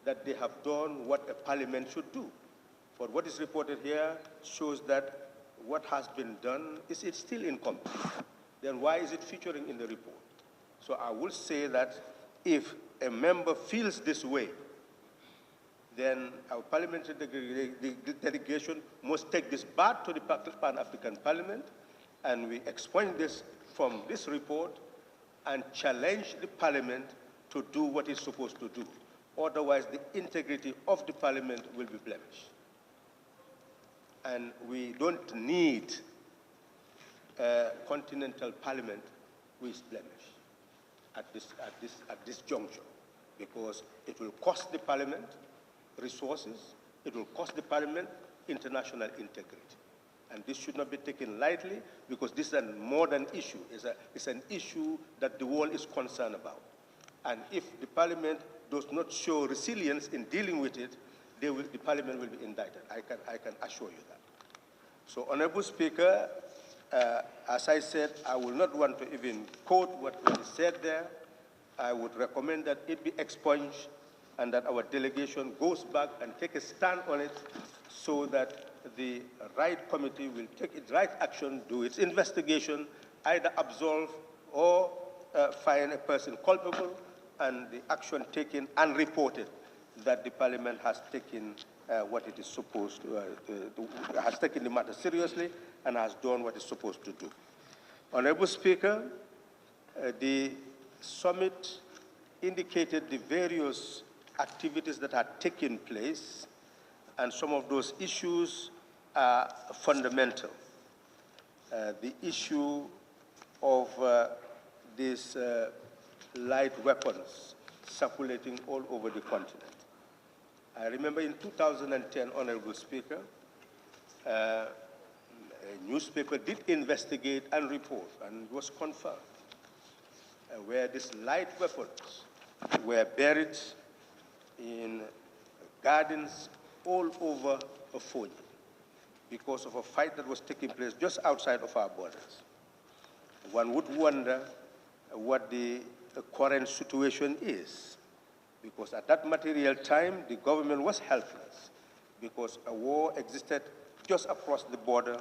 that they have done what a Parliament should do. But what is reported here shows that what has been done is it's still incomplete. Then why is it featuring in the report? So I will say that if a member feels this way, then our parliamentary delegation must take this back to the Pan-African Parliament, and we expunge this from this report and challenge the Parliament to do what it's supposed to do. Otherwise, the integrity of the Parliament will be blemished. And we don't need a continental Parliament who is blemished at this juncture, because it will cost the Parliament resources, it will cost the Parliament international integrity. And this should not be taken lightly, because this is a modern issue. It's an issue that the world is concerned about. And if the Parliament does not show resilience in dealing with it, the Parliament will be indicted. I can assure you that. So, Honorable Speaker, as I said, I will not want to even quote what is said there. I would recommend that it be expunged and that our delegation goes back and take a stand on it, so that the right committee will take its right action, do its investigation, either absolve or find a person culpable, and the action taken and reported that the Parliament has taken what it is supposed to, has taken the matter seriously and has done what it's supposed to do. Honorable Speaker, the summit indicated the various activities that had taken place, and some of those issues are fundamental. The issue of these light weapons circulating all over the continent. I remember in 2010, Honorable Speaker, a newspaper did investigate and report, and it was confirmed, where these light weapons were buried in gardens all over Ofonyi because of a fight that was taking place just outside of our borders. One would wonder what the current situation is, because at that material time, the government was helpless, because a war existed just across the border,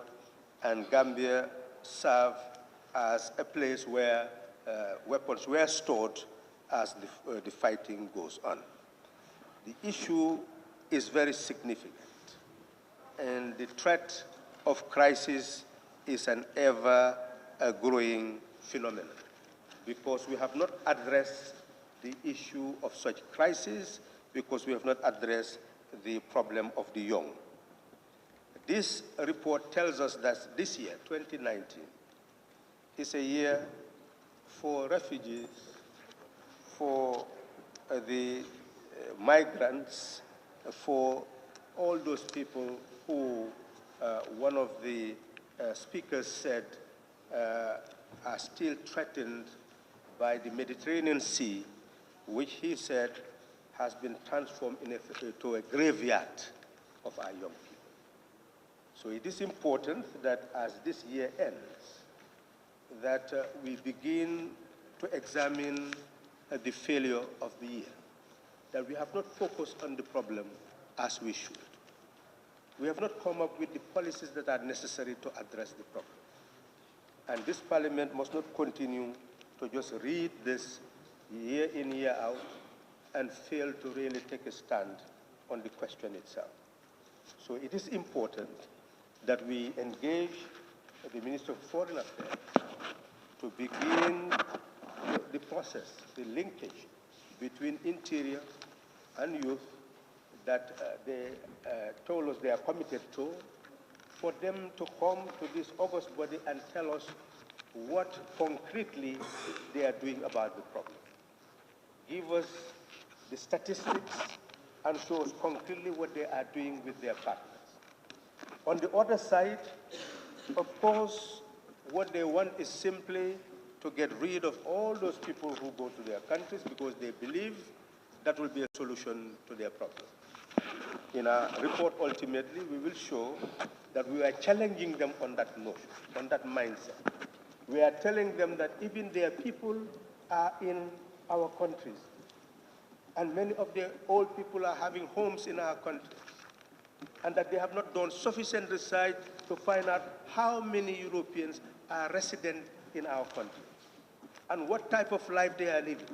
and Gambia served as a place where weapons were stored as the fighting goes on. The issue is very significant, and the threat of crisis is an ever-growing phenomenon, because we have not addressed the issue of such crisis, because we have not addressed the problem of the young. This report tells us that this year, 2019, is a year for refugees, for the migrants, for all those people who one of the speakers said are still threatened by the Mediterranean Sea, which he said has been transformed into a graveyard of our young people. So it is important that as this year ends, that we begin to examine the failure of the year, that we have not focused on the problem as we should. We have not come up with the policies that are necessary to address the problem. And this Parliament must not continue to just read this year in, year out, and fail to really take a stand on the question itself. So it is important that we engage the Minister of Foreign Affairs to begin the process, the linkage between interior and youth that they told us they are committed to, for them to come to this august body and tell us what concretely they are doing about the problem. Give us the statistics and show us concretely what they are doing with their partners. On the other side, of course, what they want is simply to get rid of all those people who go to their countries, because they believe that will be a solution to their problem. In our report, ultimately, we will show that we are challenging them on that notion, on that mindset. We are telling them that even their people are in our countries, and many of the old people are having homes in our country, and that they have not done sufficient research to find out how many Europeans are resident in our country and what type of life they are living.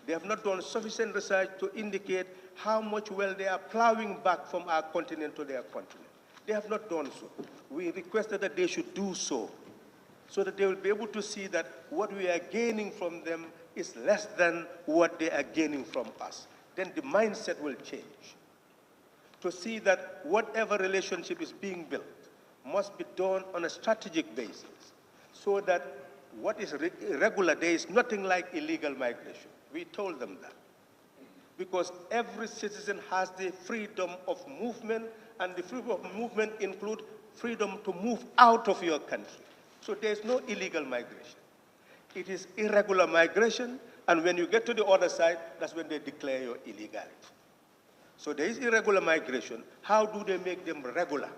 They have not done sufficient research to indicate how much well they are plowing back from our continent to their continent. They have not done so. We requested that they should do so that they will be able to see that what we are gaining from them is less than what they are gaining from us, then the mindset will change. To see that whatever relationship is being built must be done on a strategic basis, so that what is irregular, there is nothing like illegal migration. We told them that. Because every citizen has the freedom of movement, and the freedom of movement includes freedom to move out of your country. So there's no illegal migration. It is irregular migration, and when you get to the other side, that's when they declare your illegality. So there is irregular migration. How do they make them regular?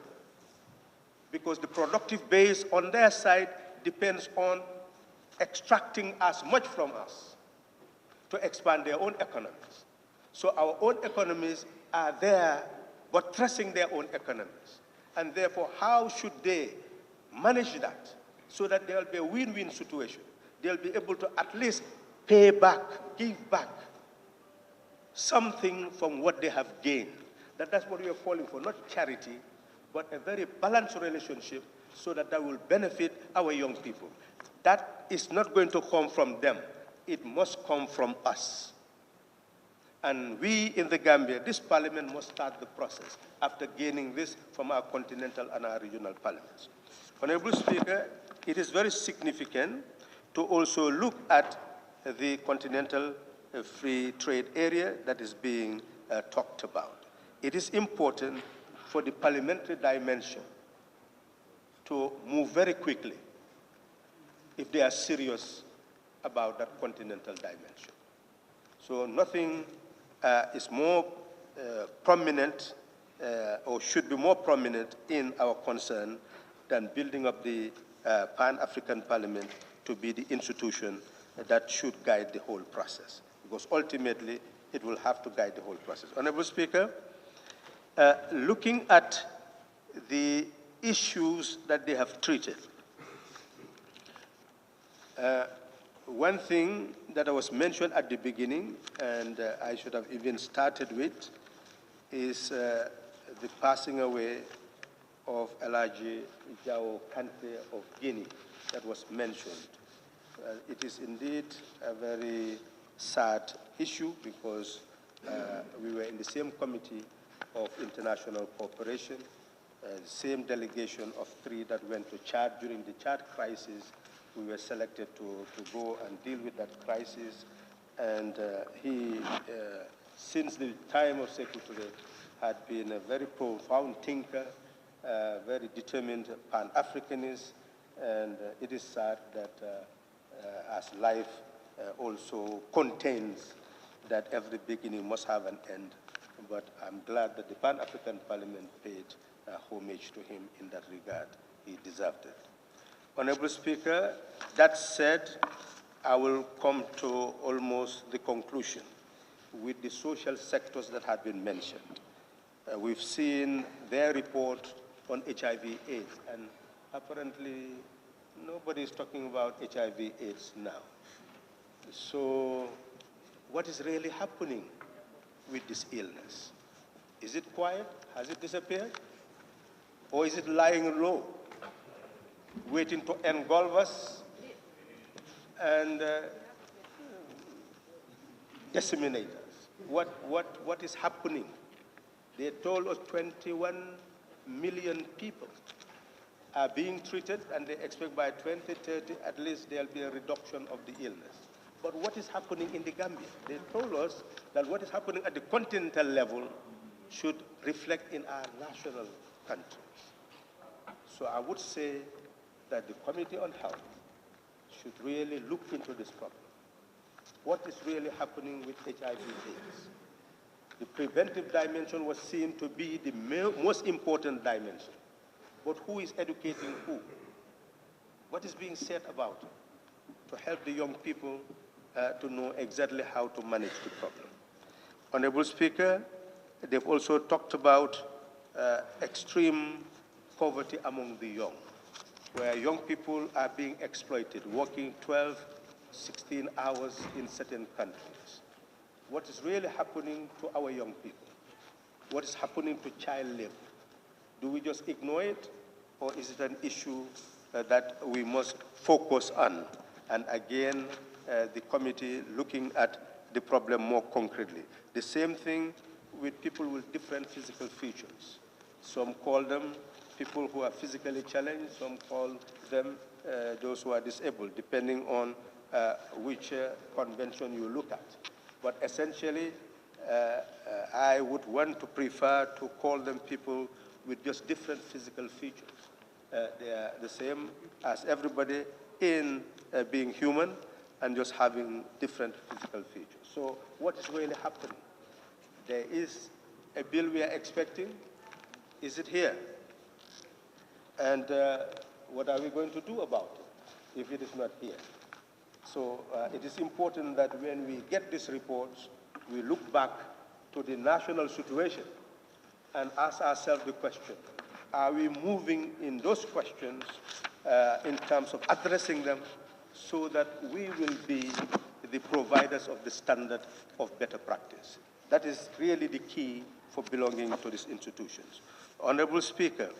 Because the productive base on their side depends on extracting as much from us to expand their own economies. So our own economies are there, buttressing their own economies. And therefore, how should they manage that so that there will be a win-win situation? They'll be able to at least pay back, give back something from what they have gained. That's what we are calling for, not charity, but a very balanced relationship so that will benefit our young people. That is not going to come from them. It must come from us. And we in the Gambia, this parliament must start the process after gaining this from our continental and our regional parliaments. Honorable Speaker, it is very significant to also look at the continental free trade area that is being talked about. It is important for the parliamentary dimension to move very quickly if they are serious about that continental dimension. So nothing is more prominent or should be more prominent in our concern than building up the Pan-African Parliament to be the institution that should guide the whole process, because ultimately it will have to guide the whole process. Honorable Speaker, looking at the issues that they have treated, one thing that was mentioned at the beginning, and I should have even started with, is the passing away of Elaji Jao Kante of Guinea that was mentioned. It is indeed a very sad issue, because we were in the same committee of international cooperation, the same delegation of 3 that went to Chad during the Chad crisis. We were selected to go and deal with that crisis. And he, since the time of Secretary, had been a very profound thinker, very determined Pan-Africanist, and it is sad that as life also contains that every beginning must have an end. But I'm glad that the Pan-African Parliament paid homage to him in that regard. He deserved it. Honorable Speaker, that said, I will come to almost the conclusion with the social sectors that have been mentioned. We've seen their report on HIV/AIDS, and apparently nobody is talking about HIV/AIDS now. So what is really happening with this illness? Is it quiet? Has it disappeared? Or is it lying low, waiting to engulf us and disseminate us? What is happening? They told us 21 million people are being treated, and they expect by 2030 at least there'll be a reduction of the illness. But what is happening in the Gambia? They told us that what is happening at the continental level should reflect in our national countries. So I would say that the Committee on Health should really look into this problem. What is really happening with HIV/AIDS? The preventive dimension was seen to be the most important dimension. But who is educating who? What is being said about it to help the young people to know exactly how to manage the problem? Honorable Speaker, they've also talked about extreme poverty among the young, where young people are being exploited, working 12, 16 hours in certain countries. What is really happening to our young people? What is happening to child labor? Do we just ignore it, or is it an issue that we must focus on? And again, the committee looking at the problem more concretely. The same thing with people with different physical features. Some call them people who are physically challenged, some call them those who are disabled, depending on which convention you look at. But essentially, I would want to prefer to call them people with just different physical features. They are the same as everybody in being human and just having different physical features. So what is really happening? There is a bill we are expecting. Is it here? And what are we going to do about it if it is not here? So it is important that when we get these reports, we look back to the national situation and ask ourselves the question, are we moving in those questions in terms of addressing them so that we will be the providers of the standard of better practice? That is really the key for belonging to these institutions. Honorable Speaker,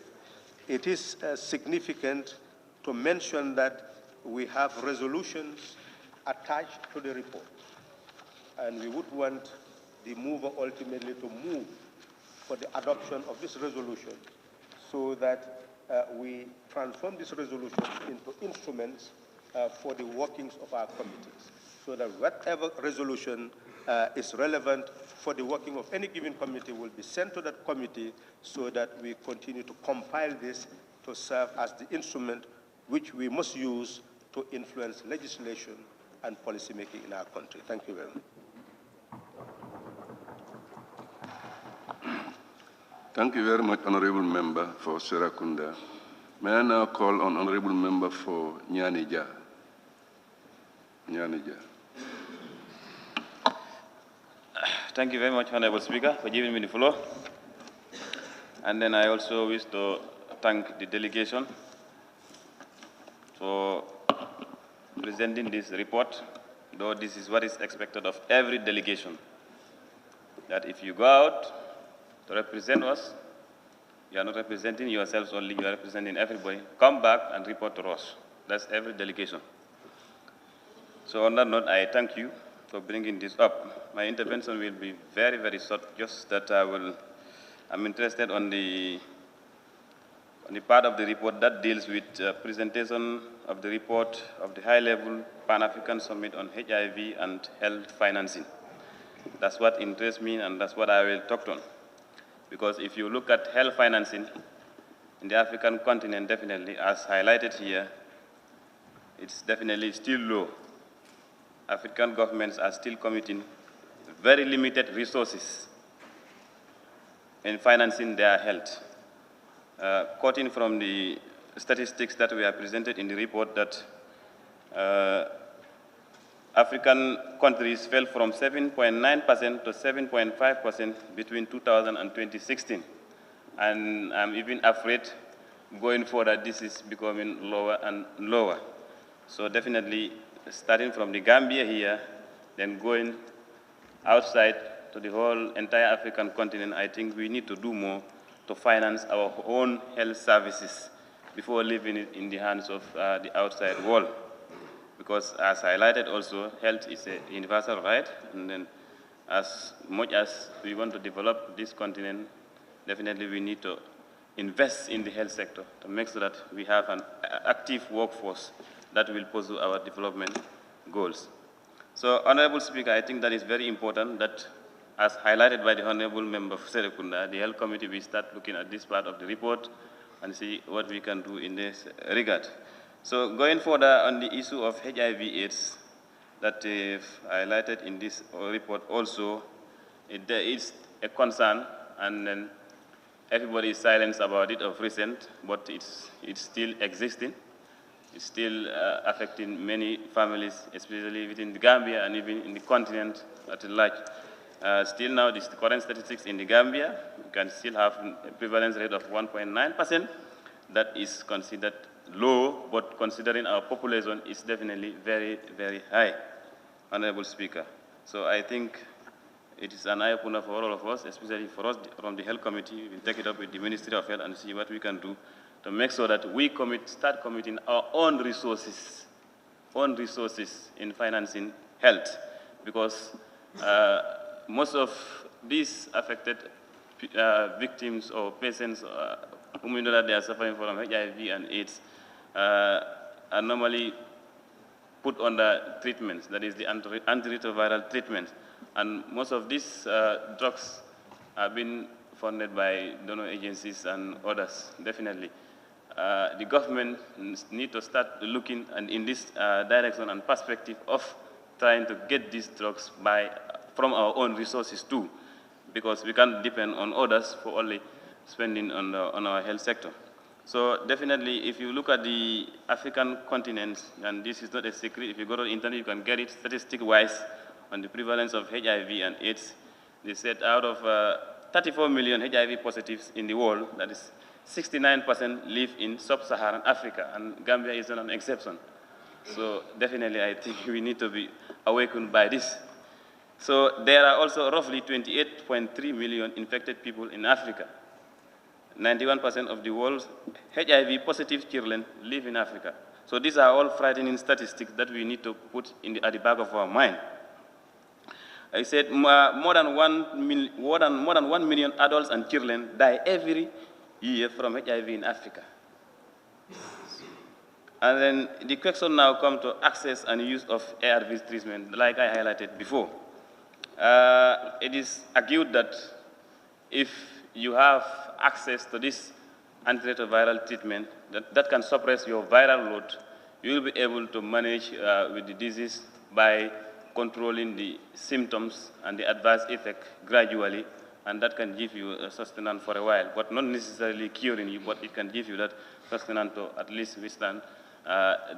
it is significant to mention that we have resolutions attached to the report, and we would want the mover ultimately to move for the adoption of this resolution so that we transform this resolution into instruments for the workings of our committees, so that whatever resolution is relevant for the working of any given committee will be sent to that committee so that we continue to compile this to serve as the instrument which we must use to influence legislation and policy making in our country. Thank you very much. Thank you very much, Honorable Member for Serakunda. May I now call on Honorable Member for Nyanija. Nyanija. Thank you very much, Honorable Speaker, for giving me the floor. And then I also wish to thank the delegation for presenting this report, though this is what is expected of every delegation, that if you go out to represent us, you are not representing yourselves only, you are representing everybody. Come back and report to us. That's every delegation. So on that note, I thank you for bringing this up. My intervention will be very, very short, just that I'm interested on the part of the report that deals with presentation of the report of the high-level Pan-African Summit on HIV and health financing. That's what interests me, and that's what I will talk on. Because if you look at health financing in the African continent, definitely, as highlighted here, it's definitely still low. African governments are still committing very limited resources in financing their health. Quoting from the statistics that were presented in the report, that African countries fell from 7.9% to 7.5% between 2000 and 2016. And I'm even afraid going forward that this is becoming lower and lower. So definitely, starting from the Gambia here, then going outside to the whole entire African continent, I think we need to do more to finance our own health services before leaving it in the hands of the outside world. Because as highlighted also, health is a universal right, and then as much as we want to develop this continent, definitely we need to invest in the health sector to make sure that we have an active workforce that will pursue our development goals. So, Honorable Speaker, I think that is very important that, as highlighted by the Honorable Member for Serekunda, the Health Committee will start looking at this part of the report and see what we can do in this regard. So, going further on the issue of HIV/AIDS that is highlighted in this report also, there is a concern, and then everybody is silent about it of recent, but it's still existing. It's still affecting many families, especially within the Gambia and even in the continent at large. Still now, the current statistics in the Gambia, we can still have a prevalence rate of 1.9%. That is considered low, but considering our population, is definitely very, very high, Honorable Speaker. So I think it is an eye-opener for all of us, especially for us from the Health Committee. We'll take it up with the Ministry of Health and see what we can do to make sure that we start committing our own resources own resources in financing health, because most of these affected victims or patients whom we know that they are suffering from HIV and AIDS are normally put under treatments, that is the antiretroviral treatment. And most of these drugs have been funded by donor agencies and others, definitely. The government needs to start looking in this direction and perspective of trying to get these drugs from our own resources too, because we can't depend on others for only spending on our health sector. So definitely, if you look at the African continent, and this is not a secret, if you go to the internet, you can get it statistic-wise on the prevalence of HIV and AIDS. They said out of 34 million HIV positives in the world, that is 69% live in sub-Saharan Africa, and Gambia is not an exception. So definitely, I think we need to be awakened by this. So there are also roughly 28.3 million infected people in Africa. 91% of the world's HIV-positive children live in Africa. So these are all frightening statistics that we need to put at the back of our mind. I said more than 1 million adults and children die every year from HIV in Africa. And then the question now comes to access and use of ARV treatment, like I highlighted before. It is argued that if you have access to this antiretroviral treatment that can suppress your viral load, you will be able to manage with the disease by controlling the symptoms and the adverse effect gradually, and that can give you a sustenance for a while, but not necessarily curing you, but it can give you that sustenance to at least withstand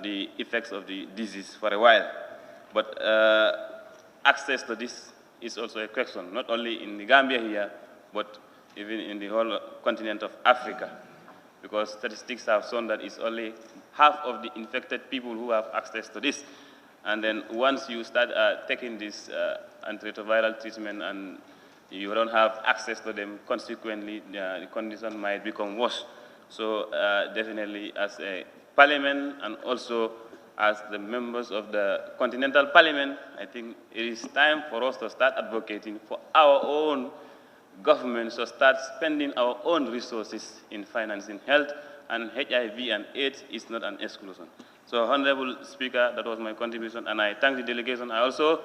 the effects of the disease for a while. But access to this is also a question, not only in the Gambia here, but even in the whole continent of Africa, because statistics have shown that it's only half of the infected people who have access to this. And then once you start taking this antiretroviral treatment and you don't have access to them, consequently, the condition might become worse. So definitely as a parliament and also as the members of the Continental Parliament, I think it is time for us to start advocating for our own governments to start spending our own resources in financing health, and HIV and AIDS is not an exclusion. So, Honorable Speaker, that was my contribution, and I thank the delegation. I also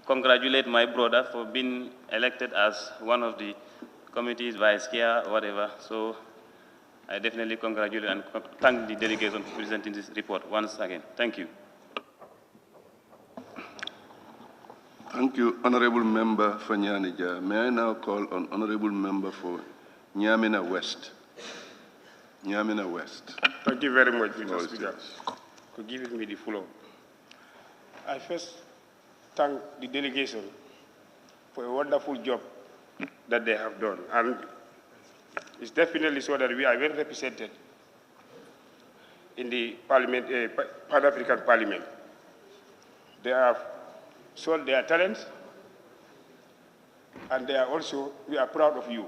congratulate my brother for being elected as one of the committee's vice chair or whatever. So, I definitely congratulate and thank the delegation for presenting this report once again. Thank you. Thank you, Honorable Member for Nyanija. May I now call on Honorable Member for Nyamina West. Nyamina West. Thank you very much, Mr. Speaker, for giving me the floor. I first thank the delegation for a wonderful job that they have done. And it's definitely so that we are well represented in the Parliament, Pan-African Parliament. They have shown their talents, and they are also, we are proud of you.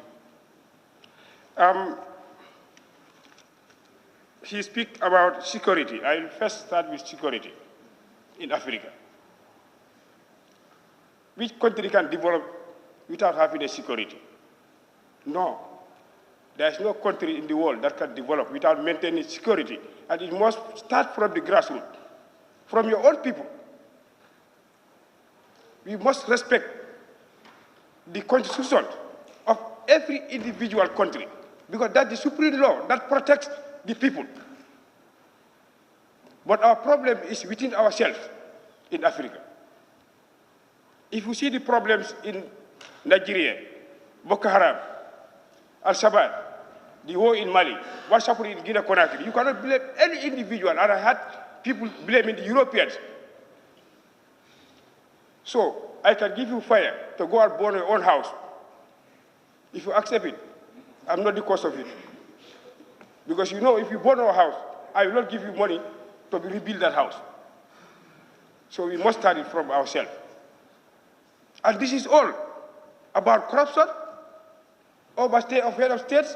He speaks about security. I will first start with security in Africa. Which country can develop without having a security? No. There is no country in the world that can develop without maintaining security. And it must start from the grassroots, from your own people. We must respect the constitution of every individual country, because that's the supreme law that protects the people. But our problem is within ourselves in Africa. If you see the problems in Nigeria, Boko Haram, Al-Shabaab, the war in Mali, what's happening in Guinea-Conakry, you cannot blame any individual, and I had people blaming the Europeans. So I can give you fire to go and burn your own house. If you accept it, I'm not the cause of it. Because you know, if you burn our house, I will not give you money to rebuild that house. So we must start it from ourselves. And this is all about corruption, overstay of head of states,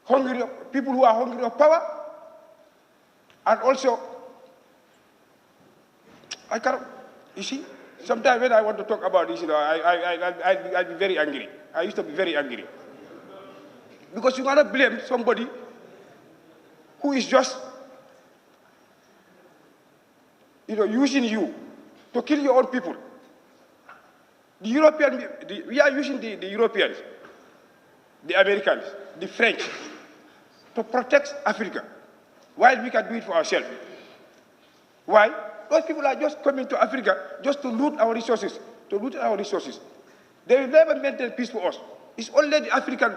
hungry, people who are hungry of power, and also I cannot, you see, sometimes when I want to talk about this, I'll be very angry. I used to be very angry. Because you cannot blame somebody who is just, using you to kill your own people. We are using the Europeans, the Americans, the French, to protect Africa, while we can do it for ourselves. Why? Those people are just coming to Africa just to loot our resources, They will never maintain peace for us. It's only the African,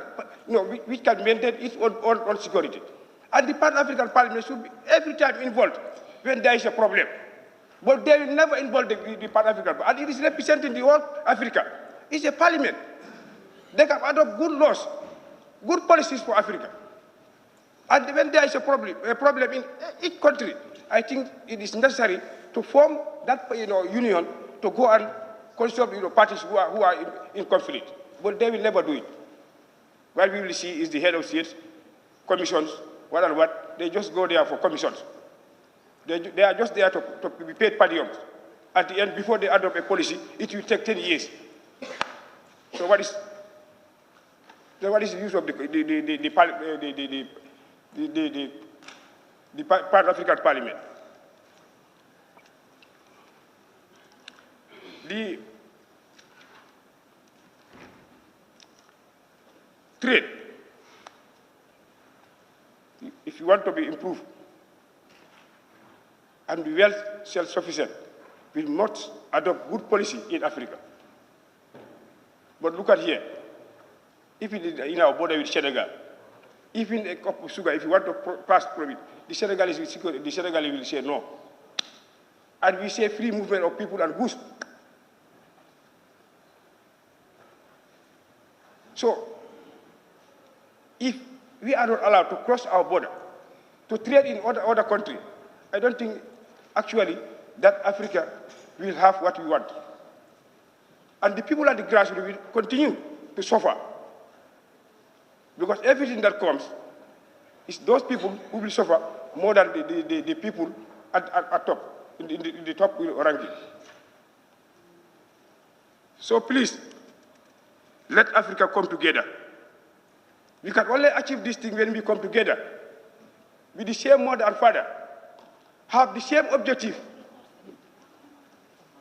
which can maintain its own security. And the Pan-African Parliament should be every time involved when there is a problem. But they will never involve the Pan-African Parliament. And it is representing the whole Africa. It's a parliament. They can adopt good laws, good policies for Africa. And when there is a problem in each country, I think it is necessary to form that union to go and consult parties who are in conflict. But they will never do it. What we will see is the head of states, commissions, what and what. They just go there for commissions. They are just there to be paid per diem. At the end, before they adopt a policy, it will take 10 years. So what is the use of the Pan-African Parliament? The trade, if you want to be improved and be well self-sufficient, we must adopt good policy in Africa. But look at here, if in our border with Senegal, even a cup of sugar, if you want to pass from it, the Senegalese will say no. And we say free movement of people and goods. So, if we are not allowed to cross our border, to trade in other countries, I don't think actually that Africa will have what we want. And the people at the grassroots will continue to suffer. Because everything that comes, is those people who will suffer more than the people at top, in the top ranking. So please, let Africa come together. We can only achieve this thing when we come together with the same mother and father, have the same objective,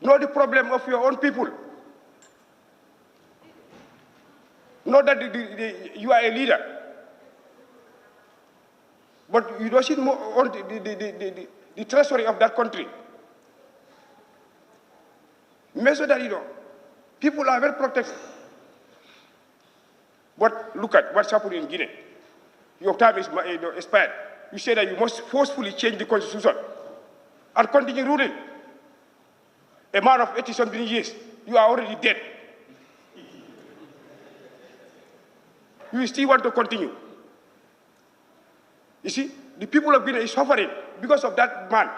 know the problem of your own people, know that you are a leader, but you don't own the treasury of that country. Make sure that, people are well protected. But look at what's happening in Guinea. Your time is expired. You say that you must forcefully change the constitution and continue ruling. A man of 80-something years, you are already dead. You still want to continue. You see, the people of Guinea is suffering because of that man.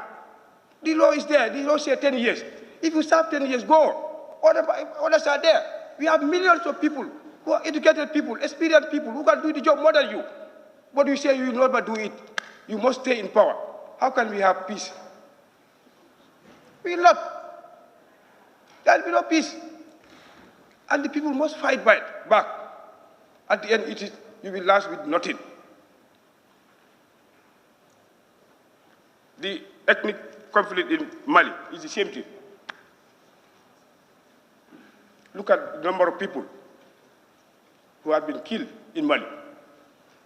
The law is there. The law says 10 years. If you serve 10 years, go. Others are there. We have millions of people who are educated people, experienced people, who can do the job more than you. But you say you will never do it. You must stay in power. How can we have peace? We will not. There will be no peace. And the people must fight back. At the end, you will last with nothing. The ethnic conflict in Mali is the same thing. Look at the number of people who have been killed in Mali,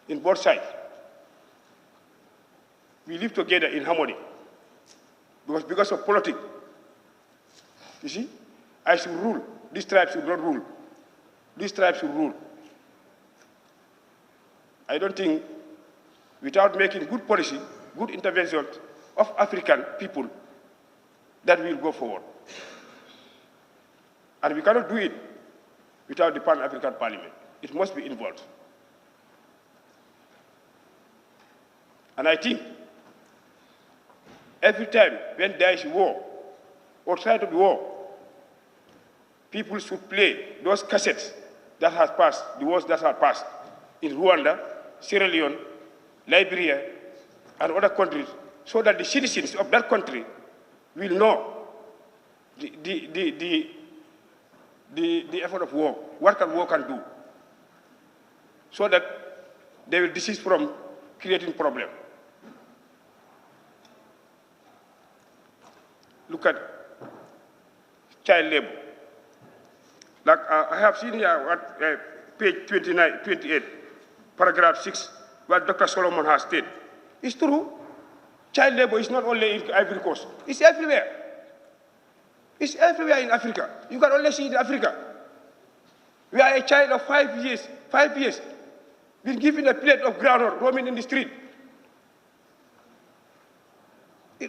in both sides. We live together in harmony because of politics. You see, I should rule. This tribe should not rule. This tribe should rule. I don't think, without making good policy, good intervention of African people, that will go forward. And we cannot do it without the Pan-African Parliament. It must be involved. And I think every time when there is war, or try to be war, people should play those cassettes that have passed, the wars that have passed in Rwanda, Sierra Leone, Liberia, and other countries, so that the citizens of that country will know the effort of war. What can war can do? So that they will desist from creating problem. Look at child labor. Like I have seen here at page 28, paragraph 6, what Dr. Solomon has stated. It's true. Child labor is not only in Ivory Coast. It's everywhere. It's everywhere in Africa. You can only see it in Africa. We are a child of 5 years, been given a plate of groundnut roaming in the street.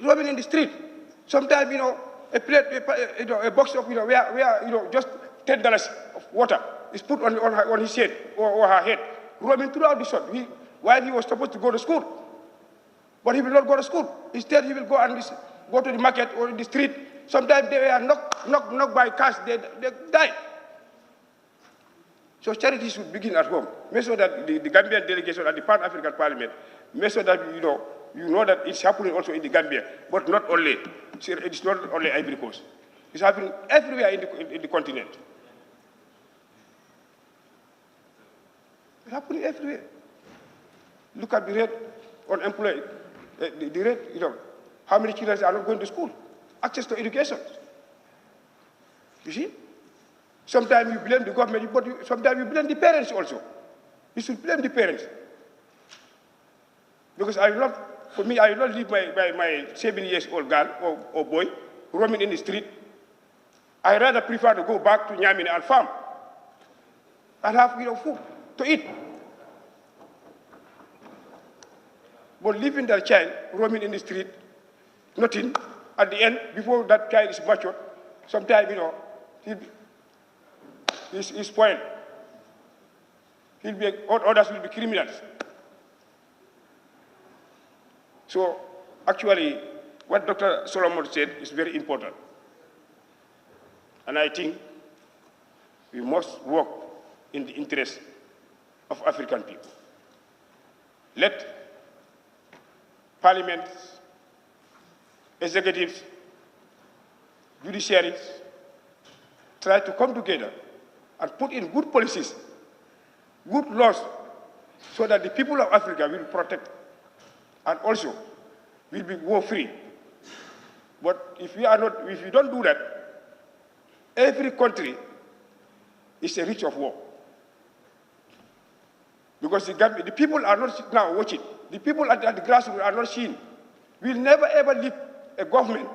Roaming in the street. Sometimes, a plate, a box of, where just $10 of water is put on his head or her head, roaming throughout the sun. While he was supposed to go to school. But he will not go to school. Instead, he will go and go to the market or in the street. Sometimes they are knocked by cars, they die. So charity should begin at home. Make sure that the Gambian delegation at the Pan-African Parliament, make sure that you know that it's happening also in the Gambia, but not only. It's not only Ivory Coast. It's happening everywhere in the continent. It's happening everywhere. Look at the rate on employment, the rate, how many children are not going to school? Access to education. You see? Sometimes you blame the government, but sometimes you blame the parents also. You should blame the parents. Because I will not leave my 7-year-old girl or boy roaming in the street. I rather prefer to go back to Nyamina and farm and have food to eat. But leaving that child roaming in the street, nothing, at the end, before that child is matured, sometimes, he's spoiled. Others will be criminals. So, actually, what Dr. Solomon said is very important. And I think we must work in the interest of African people. Let parliaments, executives, judiciaries try to come together and put in good policies, good laws, so that the people of Africa will protect and also will be war-free. But if you don't do that, every country is a reach of war. Because the people are not now watching. The people at the grassroots are not seeing. We'll never ever leave a government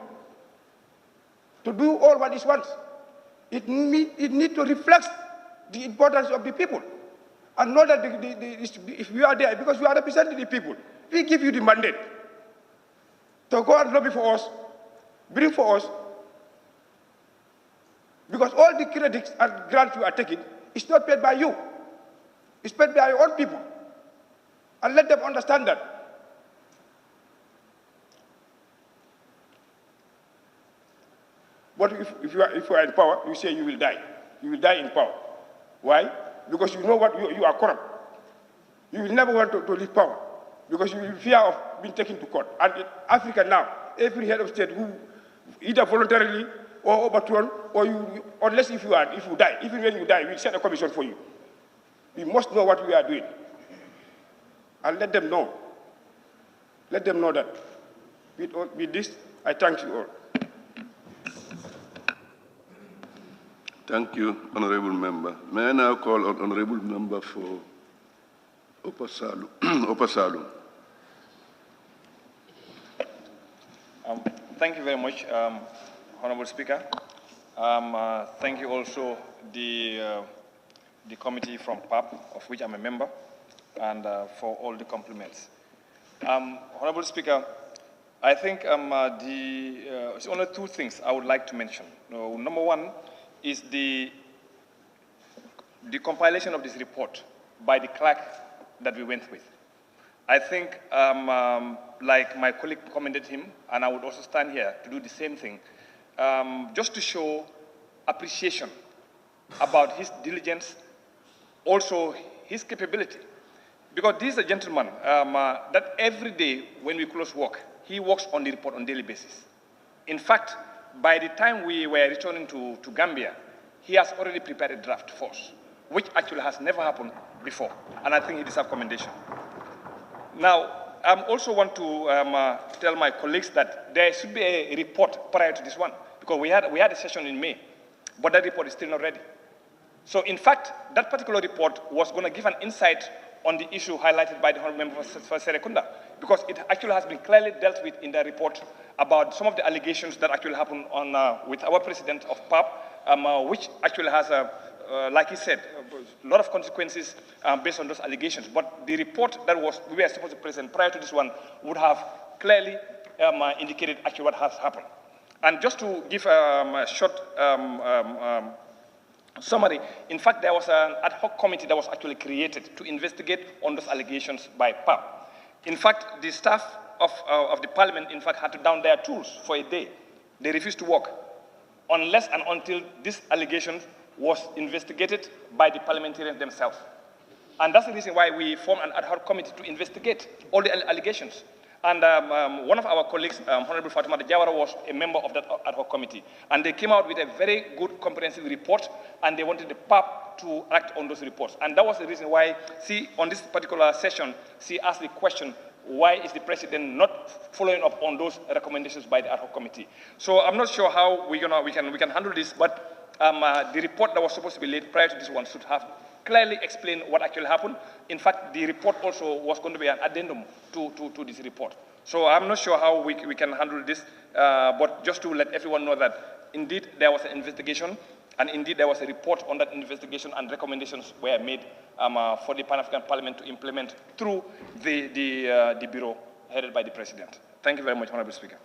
to do all what it wants. It needs to reflect the importance of the people. And know that if we are there, because we are representing the people, we give you the mandate to go and lobby for us, bring for us, because all the credits and grants you are taking is not paid by you. It's paid by your own people. And let them understand that. But if you are in power, you say you will die. You will die in power. Why? Because you know what you are corrupt. You will never want to leave power because you will fear of being taken to court. And in Africa now, every head of state who either voluntarily or overthrown, or unless if you die, even when you die, we'll set a commission for you. We must know what we are doing. And let them know. Let them know that. With this, I thank you all. Thank you, Honorable Member. May I now call on Honorable Member for Opasalu. Thank you very much, Honorable Speaker. Thank you also the committee from PAP, of which I'm a member, and for all the compliments. Honorable Speaker, I think there's only two things I would like to mention. Number one is the compilation of this report by the clerk that we went with. I think, like my colleague commended him, and I would also stand here to do the same thing, just to show appreciation about his diligence, also his capability. Because this is a gentleman that every day when we close work, he works on the report on a daily basis. In fact, by the time we were returning to Gambia, he has already prepared a draft for us, which actually has never happened before, and I think it deserves commendation. Now, I also want to tell my colleagues that there should be a report prior to this one, because we had a session in May, but that report is still not ready. So in fact, that particular report was going to give an insight on the issue highlighted by the Honourable Member for Serekunda, because it actually has been clearly dealt with in the report about some of the allegations that actually happened on, with our president of PAP, which actually has, like he said, a lot of consequences based on those allegations. But the report that we were supposed to present prior to this one would have clearly indicated actually what has happened. And just to give a short summary, in fact, there was an ad hoc committee that was actually created to investigate on those allegations by PAP. In fact, the staff of the parliament, in fact, had to down their tools for a day. They refused to work unless and until this allegation was investigated by the parliamentarians themselves. And that's the reason why we formed an ad hoc committee to investigate all the allegations. And one of our colleagues, Honorable Fatou was a member of that ad hoc committee. And they came out with a very good comprehensive report, and they wanted the PAP to act on those reports. And that was the reason why, see, on this particular session, she asked the question, why is the president not following up on those recommendations by the ad hoc committee? So I'm not sure how we can handle this, but the report that was supposed to be laid prior to this one should have clearly explained what actually happened. In fact, the report also was going to be an addendum to this report. So I'm not sure how we can handle this, but just to let everyone know that indeed there was an investigation, and indeed there was a report on that investigation, and recommendations were made for the Pan-African Parliament to implement through the bureau headed by the President. Thank you very much, Honourable Speaker.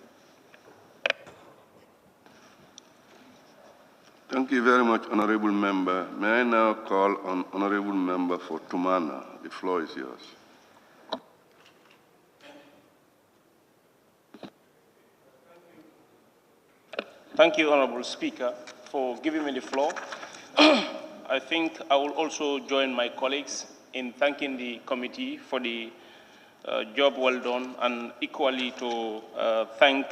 Thank you very much, Honourable Member. May I now call on Honourable Member for Tumana. The floor is yours. Thank you, Honourable Speaker, for giving me the floor. I think I will also join my colleagues in thanking the committee for the job well done, and equally to thank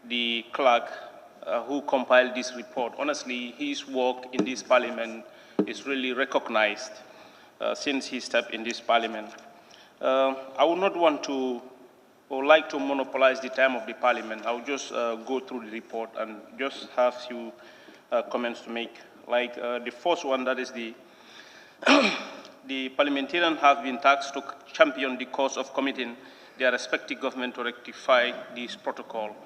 the clerk who compiled this report. Honestly, his work in this parliament is really recognized since he stepped in this parliament. I would not want to or like to monopolize the time of the parliament. I will just go through the report and just have few comments to make. Like the first one, that is the parliamentarians have been tasked to champion the cause of committing their respective government to rectify this protocol.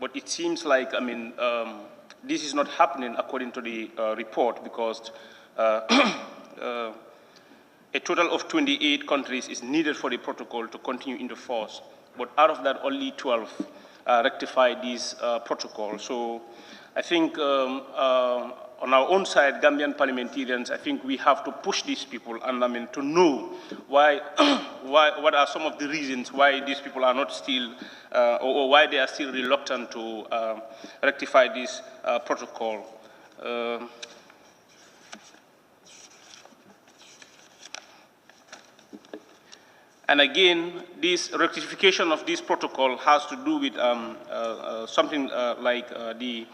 But it seems like, this is not happening according to the report, because a total of 28 countries is needed for the protocol to continue into force. But out of that, only 12 rectify this protocol. So I think on our own side, Gambian parliamentarians, I think we have to push these people and to know why, what are some of the reasons why these people are not still, or why they are still reluctant to rectify this protocol. And again, this rectification of this protocol has to do with something like the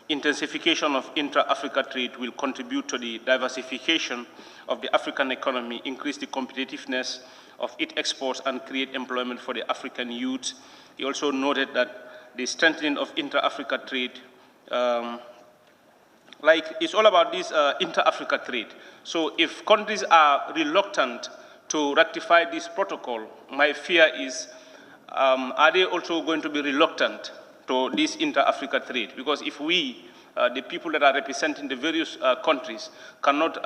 intensification of intra-Africa trade will contribute to the diversification of the African economy, increase the competitiveness of its exports, and create employment for the African youth. He also noted that the strengthening of intra-Africa trade, it's all about this inter-Africa trade. So if countries are reluctant to rectify this protocol, my fear is, are they also going to be reluctant to this inter-Africa trade? Because if we, the people that are representing the various countries, cannot,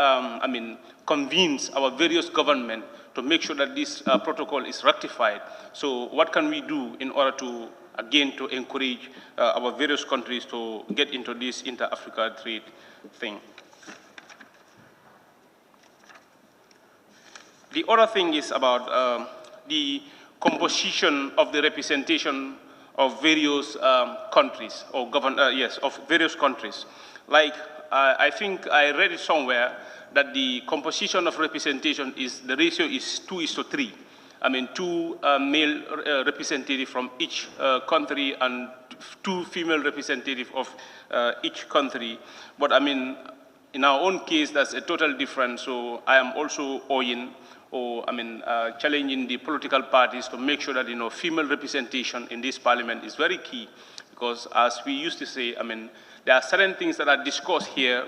convince our various government to make sure that this protocol is rectified, so what can we do in order to, again, to encourage our various countries to get into this inter-Africa trade thing? The other thing is about the composition of the representation of various countries, or of various countries. Like, I think I read it somewhere that the composition of representation is, the ratio is 2:3. 2 male representatives from each country and two female representatives of each country. But I mean, in our own case, that's a total difference. So I am also challenging the political parties to make sure that, female representation in this parliament is very key. Because as we used to say, there are certain things that are discussed here.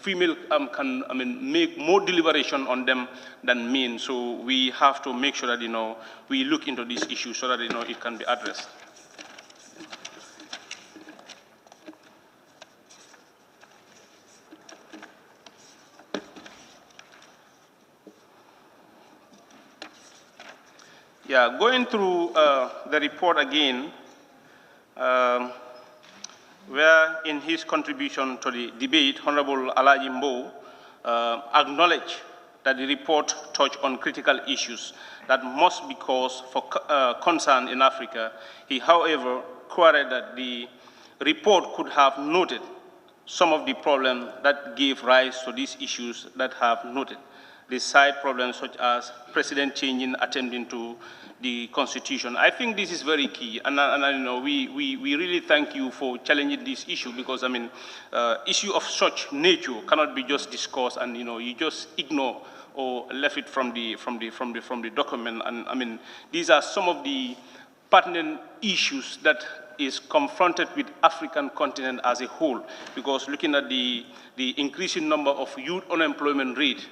Female can, make more deliberation on them than men. So we have to make sure that, we look into this issue so that, it can be addressed. Yeah, going through the report again, where in his contribution to the debate, Honorable Alaji Mbow acknowledged that the report touched on critical issues that must be cause for concern in Africa. He, however, queried that the report could have noted some of the problems that gave rise to these issues that have noted. The side problems such as president changing, attempting to the constitution. I think this is very key, and we really thank you for challenging this issue, because issue of such nature cannot be just discussed and you just ignore or left it from the document. And these are some of the pertinent issues that is confronted with African continent as a whole, because looking at the increasing number of youth unemployment rate,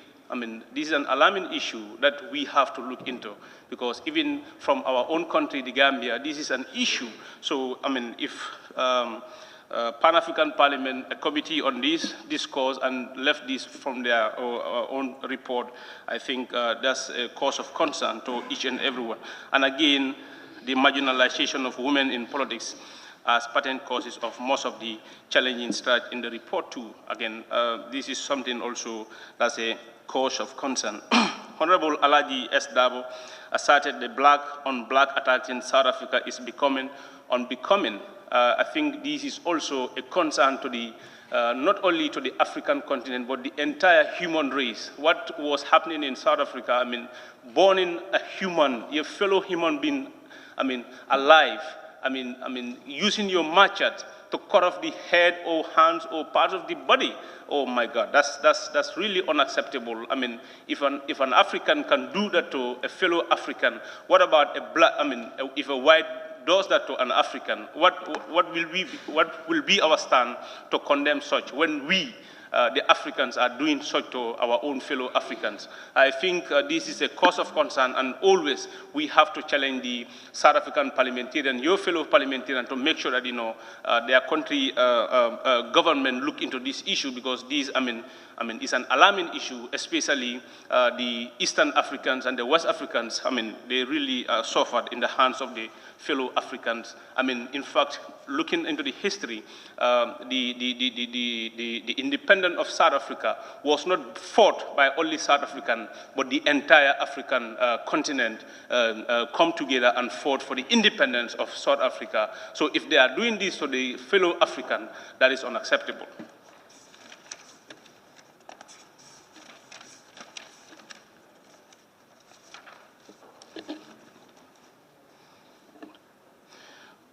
this is an alarming issue that we have to look into, because even from our own country, the Gambia, this is an issue. So, if Pan-African Parliament, a committee on this discourse and left this from their own report, I think that's a cause of concern to each and everyone. And again, the marginalization of women in politics as patent causes of most of the challenging strides in the report too. Again, this is something also that's a cause of concern. Honorable Alaji S. Dabo asserted the black-on-black attacks in South Africa is becoming unbecoming. I think this is also a concern to the not only to the African continent, but the entire human race. What was happening in South Africa, burning a human, your fellow human being, alive, using your machete to cut off the head or hands or part of the body. Oh my God, that's really unacceptable. If an African can do that to a fellow African, what about a black? If a white does that to an African, what will be our stand to condemn such when we, the Africans, are doing such to our own fellow Africans? I think this is a cause of concern, and always we have to challenge the South African parliamentarian, your fellow parliamentarian, to make sure that their country government look into this issue, because this, it's an alarming issue, especially the Eastern Africans and the West Africans. They really suffered in the hands of the fellow Africans. In fact, looking into the history, the independence of South Africa was not fought by only South African, but the entire African continent come together and fought for the independence of South Africa. So if they are doing this to the fellow African, that is unacceptable.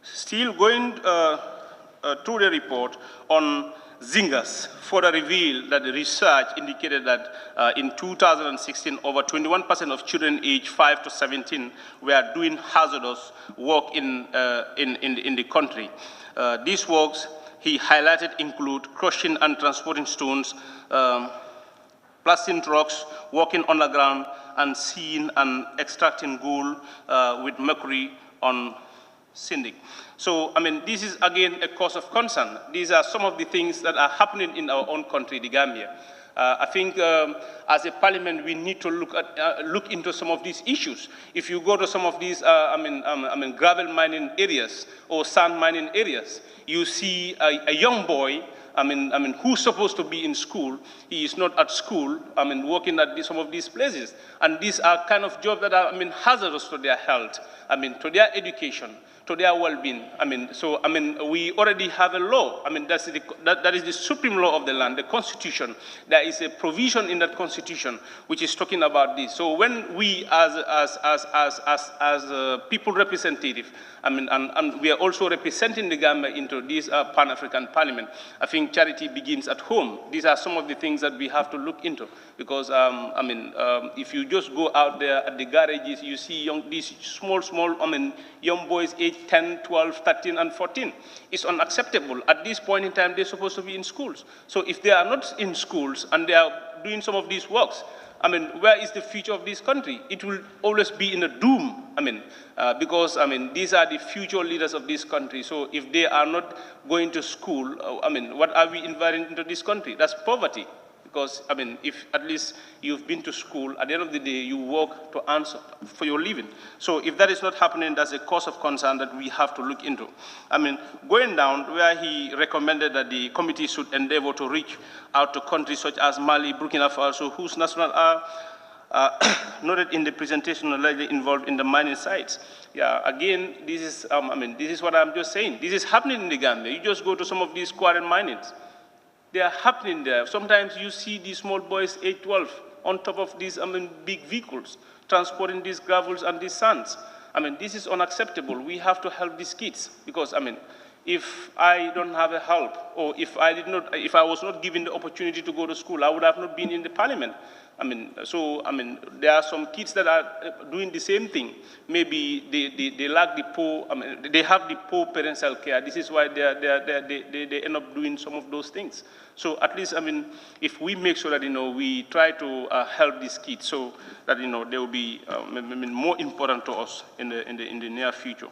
Still going through the report on Zingers, further revealed that the research indicated that in 2016, over 21% of children aged 5 to 17 were doing hazardous work in the country. These works, he highlighted, include crushing and transporting stones, blasting rocks, walking underground, and seeing and extracting gold with mercury on Syndic. So, this is again a cause of concern. These are some of the things that are happening in our own country, the Gambia. I think as a parliament, we need to look into some of these issues. If you go to some of these, gravel mining areas or sand mining areas, you see a young boy, who's supposed to be in school, he is not at school, working at some of these places. And these are kind of jobs that are, hazardous to their health, to their education. to their well-being. We already have a law. That is the supreme law of the land, the Constitution. There is a provision in that Constitution which is talking about this. So when we, as people representative, and we are also representing the Gambia into this Pan-African Parliament, I think charity begins at home. These are some of the things that we have to look into, because if you just go out there at the garages, you see these small, young boys aged 10, 12, 13, and 14. It's unacceptable. At this point in time, they're supposed to be in schools. So if they are not in schools and they are doing some of these works, where is the future of this country? It will always be in a doom. Because these are the future leaders of this country. So if they are not going to school, what are we inviting into this country? That's poverty. Because, if at least you've been to school, at the end of the day, you work to answer for your living. So if that is not happening, that's a cause of concern that we have to look into. Going down where he recommended that the committee should endeavor to reach out to countries such as Mali, Burkina Faso, whose national are noted in the presentation already involved in the mining sites. Yeah, again, this is what I'm just saying. This is happening in the Gambia. You just go to some of these quarry minings. They are happening there. Sometimes you see these small boys, 8, 12, on top of these big vehicles, transporting these gravels and these sands. This is unacceptable. We have to help these kids, because, if I don't have a help, or if I was not given the opportunity to go to school, I would have not been in the parliament. There are some kids that are doing the same thing. Maybe they lack the poor, they have the poor parental care. This is why they end up doing some of those things. So at least, if we make sure that, we try to help these kids, so that, they will be more important to us in the near future.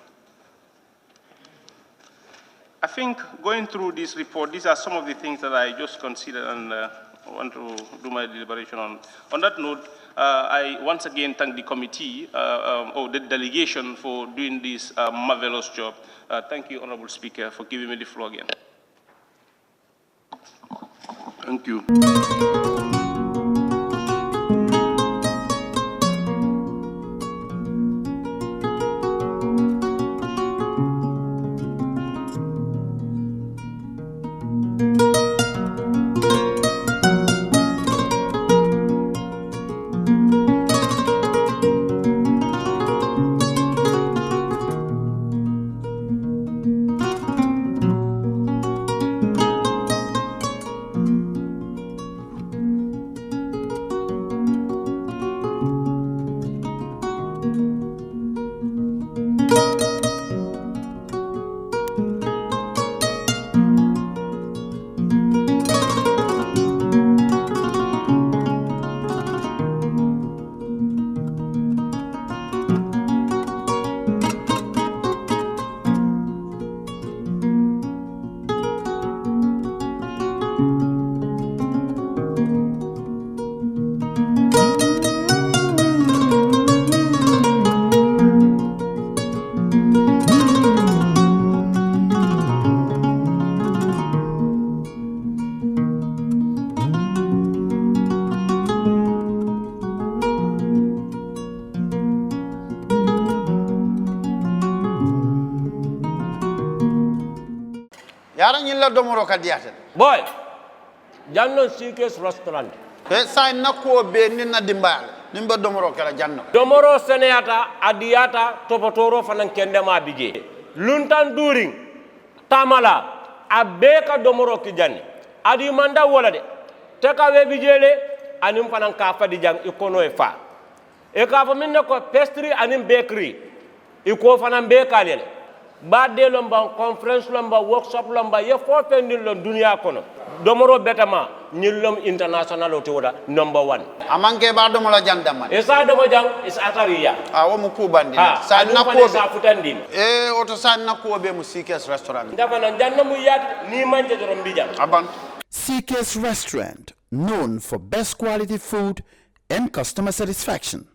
I think going through this report, these are some of the things that I just considered and want to do my deliberation on. On that note, I once again thank the committee or the delegation for doing this marvelous job. Thank you, Honorable Speaker, for giving me the floor again. Thank you. Domoro kadiate boy janno sikes restaurant e sai nakko be ninna dimbal nimba domoro kala janno domoro seneyata adiyata topotoro fanan kendema bije luntan during tamala abeka domoro ki janni adi manda wala de te ka we bijele anim fanan ka fadi jang ikono e fa e ka fa minne ko pastry anim bakery iko fanan be kalele badde lomba conference lomba workshop lomba ye fo pendin lom dunia kono domoro betama nyillom international o toda number 1 amanke ba domola jandam e sa domo jang is atariya wo mu kubandi sa nakko sa futandin e oto sa nakko be mu CKS restaurant dafa nan janna mu yat ni manje dorom bijam aban CKS restaurant known for best quality food and customer satisfaction.